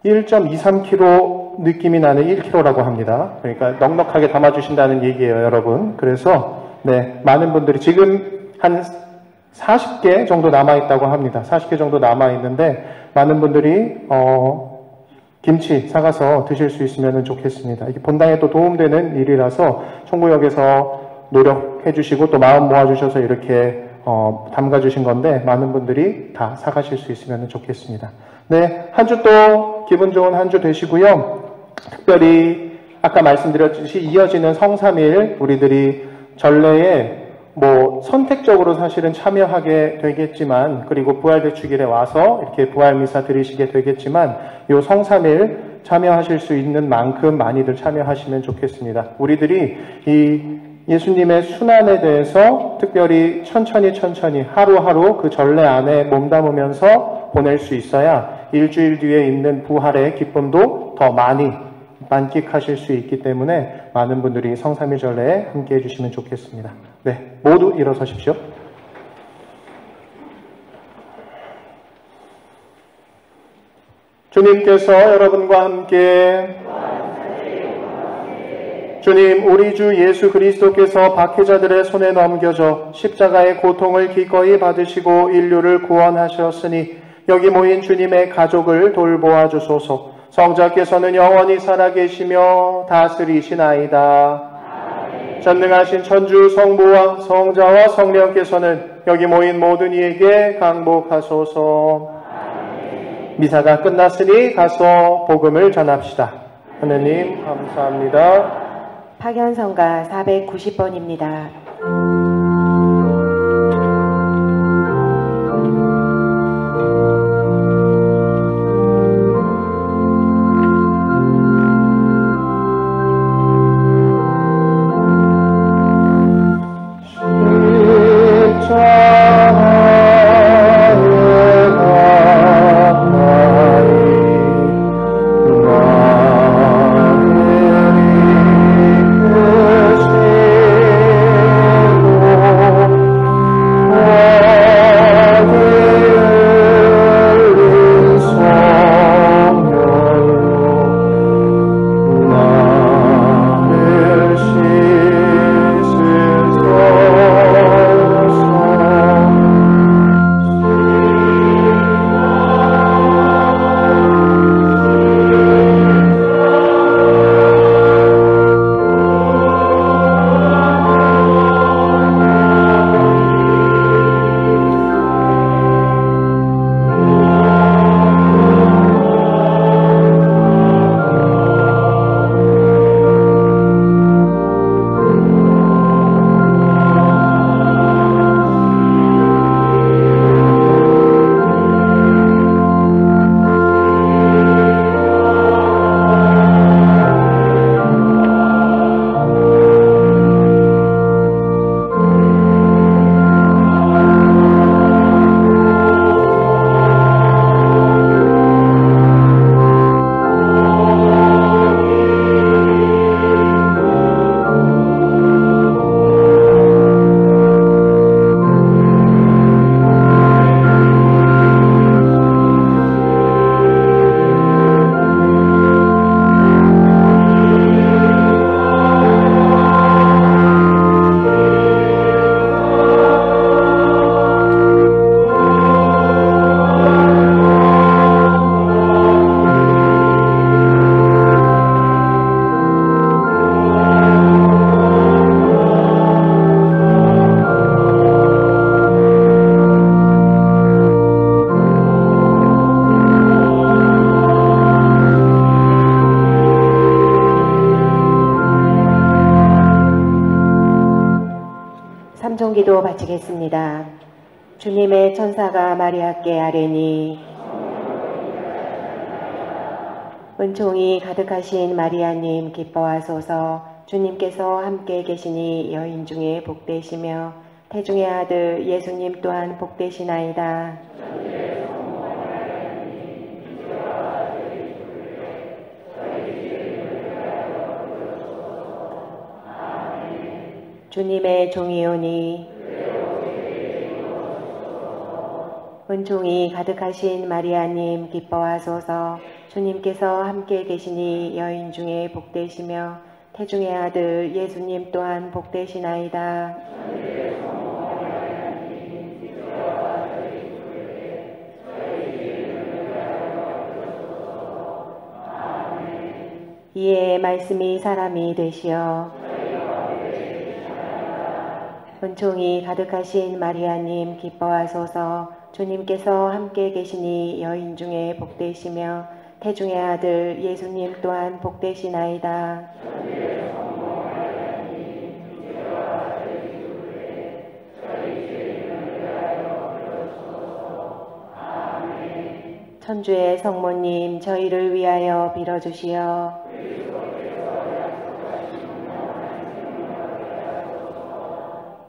1.23kg 느낌이 나는 1kg라고 합니다. 그러니까 넉넉하게 담아주신다는 얘기예요, 여러분. 그래서 네, 많은 분들이 지금 한 40개 정도 남아있다고 합니다. 40개 정도 남아있는데 많은 분들이 김치 사가서 드실 수 있으면 좋겠습니다. 이게 본당에 또 도움되는 일이라서 총구역에서 노력해 주시고 또 마음 모아주셔서 이렇게 담가주신 건데 많은 분들이 다 사가실 수 있으면 좋겠습니다. 네, 한 주 또 기분 좋은 한 주 되시고요. 특별히 아까 말씀드렸듯이 이어지는 성삼일 우리들이 전례에 선택적으로 사실은 참여하게 되겠지만, 그리고 부활대축일에 와서 이렇게 부활미사 드리시게 되겠지만, 요 성삼일 참여하실 수 있는 만큼 많이들 참여하시면 좋겠습니다. 우리들이 이 예수님의 순환에 대해서 특별히 천천히 하루하루 그 전례 안에 몸담으면서 보낼 수 있어야 일주일 뒤에 있는 부활의 기쁨도 더 많이 만끽하실 수 있기 때문에 많은 분들이 성삼일 전례에 함께 해주시면 좋겠습니다. 네, 모두 일어서십시오. 주님께서 여러분과 함께 주님, 우리 주 예수 그리스도께서 박해자들의 손에 넘겨져 십자가의 고통을 기꺼이 받으시고 인류를 구원하셨으니 여기 모인 주님의 가족을 돌보아 주소서. 성자께서는 영원히 살아계시며 다스리시나이다. 전능하신 천주 성부와 성자와 성령께서는 여기 모인 모든 이에게 강복하소서. 미사가 끝났으니 가서 복음을 전합시다. 하느님 감사합니다. 파견성가 490번입니다. 기도 바치겠습니다. 주님의 천사가 마리아께 아뢰니 은총이 가득하신 마리아님 기뻐하소서. 주님께서 함께 계시니 여인 중에 복되시며 태중의 아들 예수님 또한 복되시나이다. 주님의 종이오니 은총이 가득하신 마리아님 기뻐하소서. 주님께서 함께 계시니 여인 중에 복되시며 태중의 아들 예수님 또한 복되시나이다. 이에 말씀이 사람이 되시어 은총이 가득하신 마리아님 기뻐하소서. 주님께서 함께 계시니 여인 중에 복되시며 태중의 아들 예수님 또한 복되시나이다. 천주의 성모님, 저희를 위하여 빌어주시어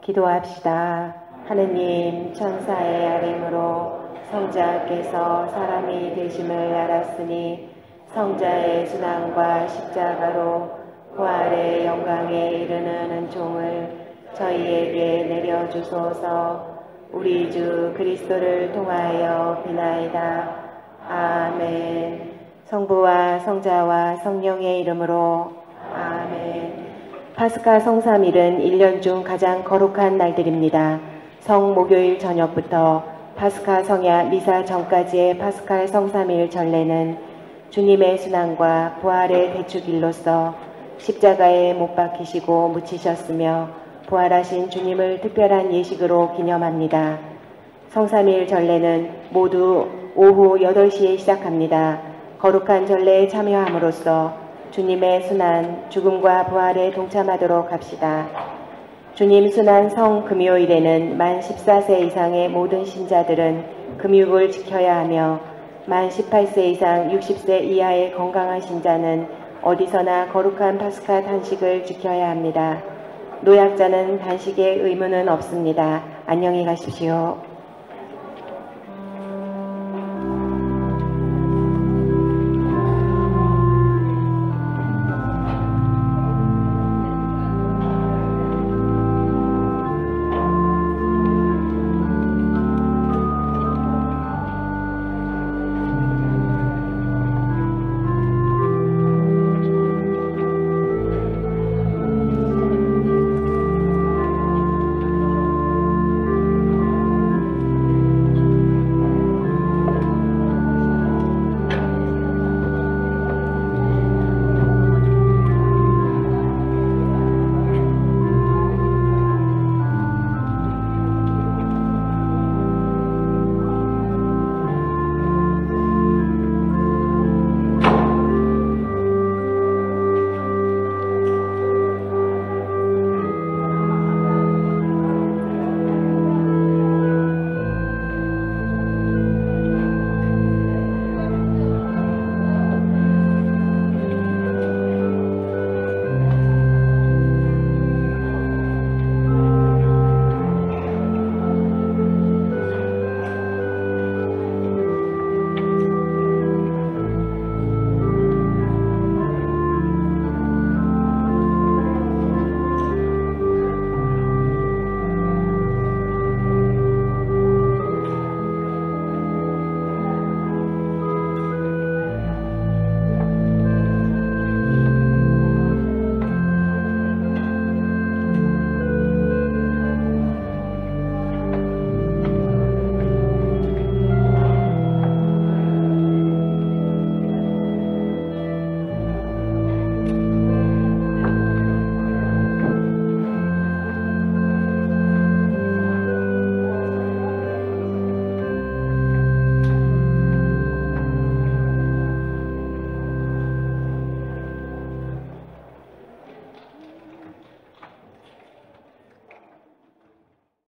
기도합시다. 하느님, 천사의 아림으로 성자께서 사람이 되심을 알았으니 성자의 순환과 십자가로 부활의 영광에 이르는 은총을 저희에게 내려주소서. 우리 주 그리스도를 통하여 비나이다. 아멘. 성부와 성자와 성령의 이름으로 아멘. 파스카 성삼일은 1년 중 가장 거룩한 날들입니다. 성목요일 저녁부터 파스카 성야 미사 전까지의 파스칼 성삼일 전례는 주님의 순환과 부활의 대축일로서 십자가에 못 박히시고 묻히셨으며 부활하신 주님을 특별한 예식으로 기념합니다. 성삼일 전례는 모두 오후 8시에 시작합니다. 거룩한 전례에 참여함으로써 주님의 순환, 죽음과 부활에 동참하도록 합시다. 주님 순환 성금요일에는 만 14세 이상의 모든 신자들은 금육을 지켜야 하며 만 18세 이상 60세 이하의 건강한 신자는 어디서나 거룩한 파스카 단식을 지켜야 합니다. 노약자는 단식의 의무는 없습니다. 안녕히 가십시오.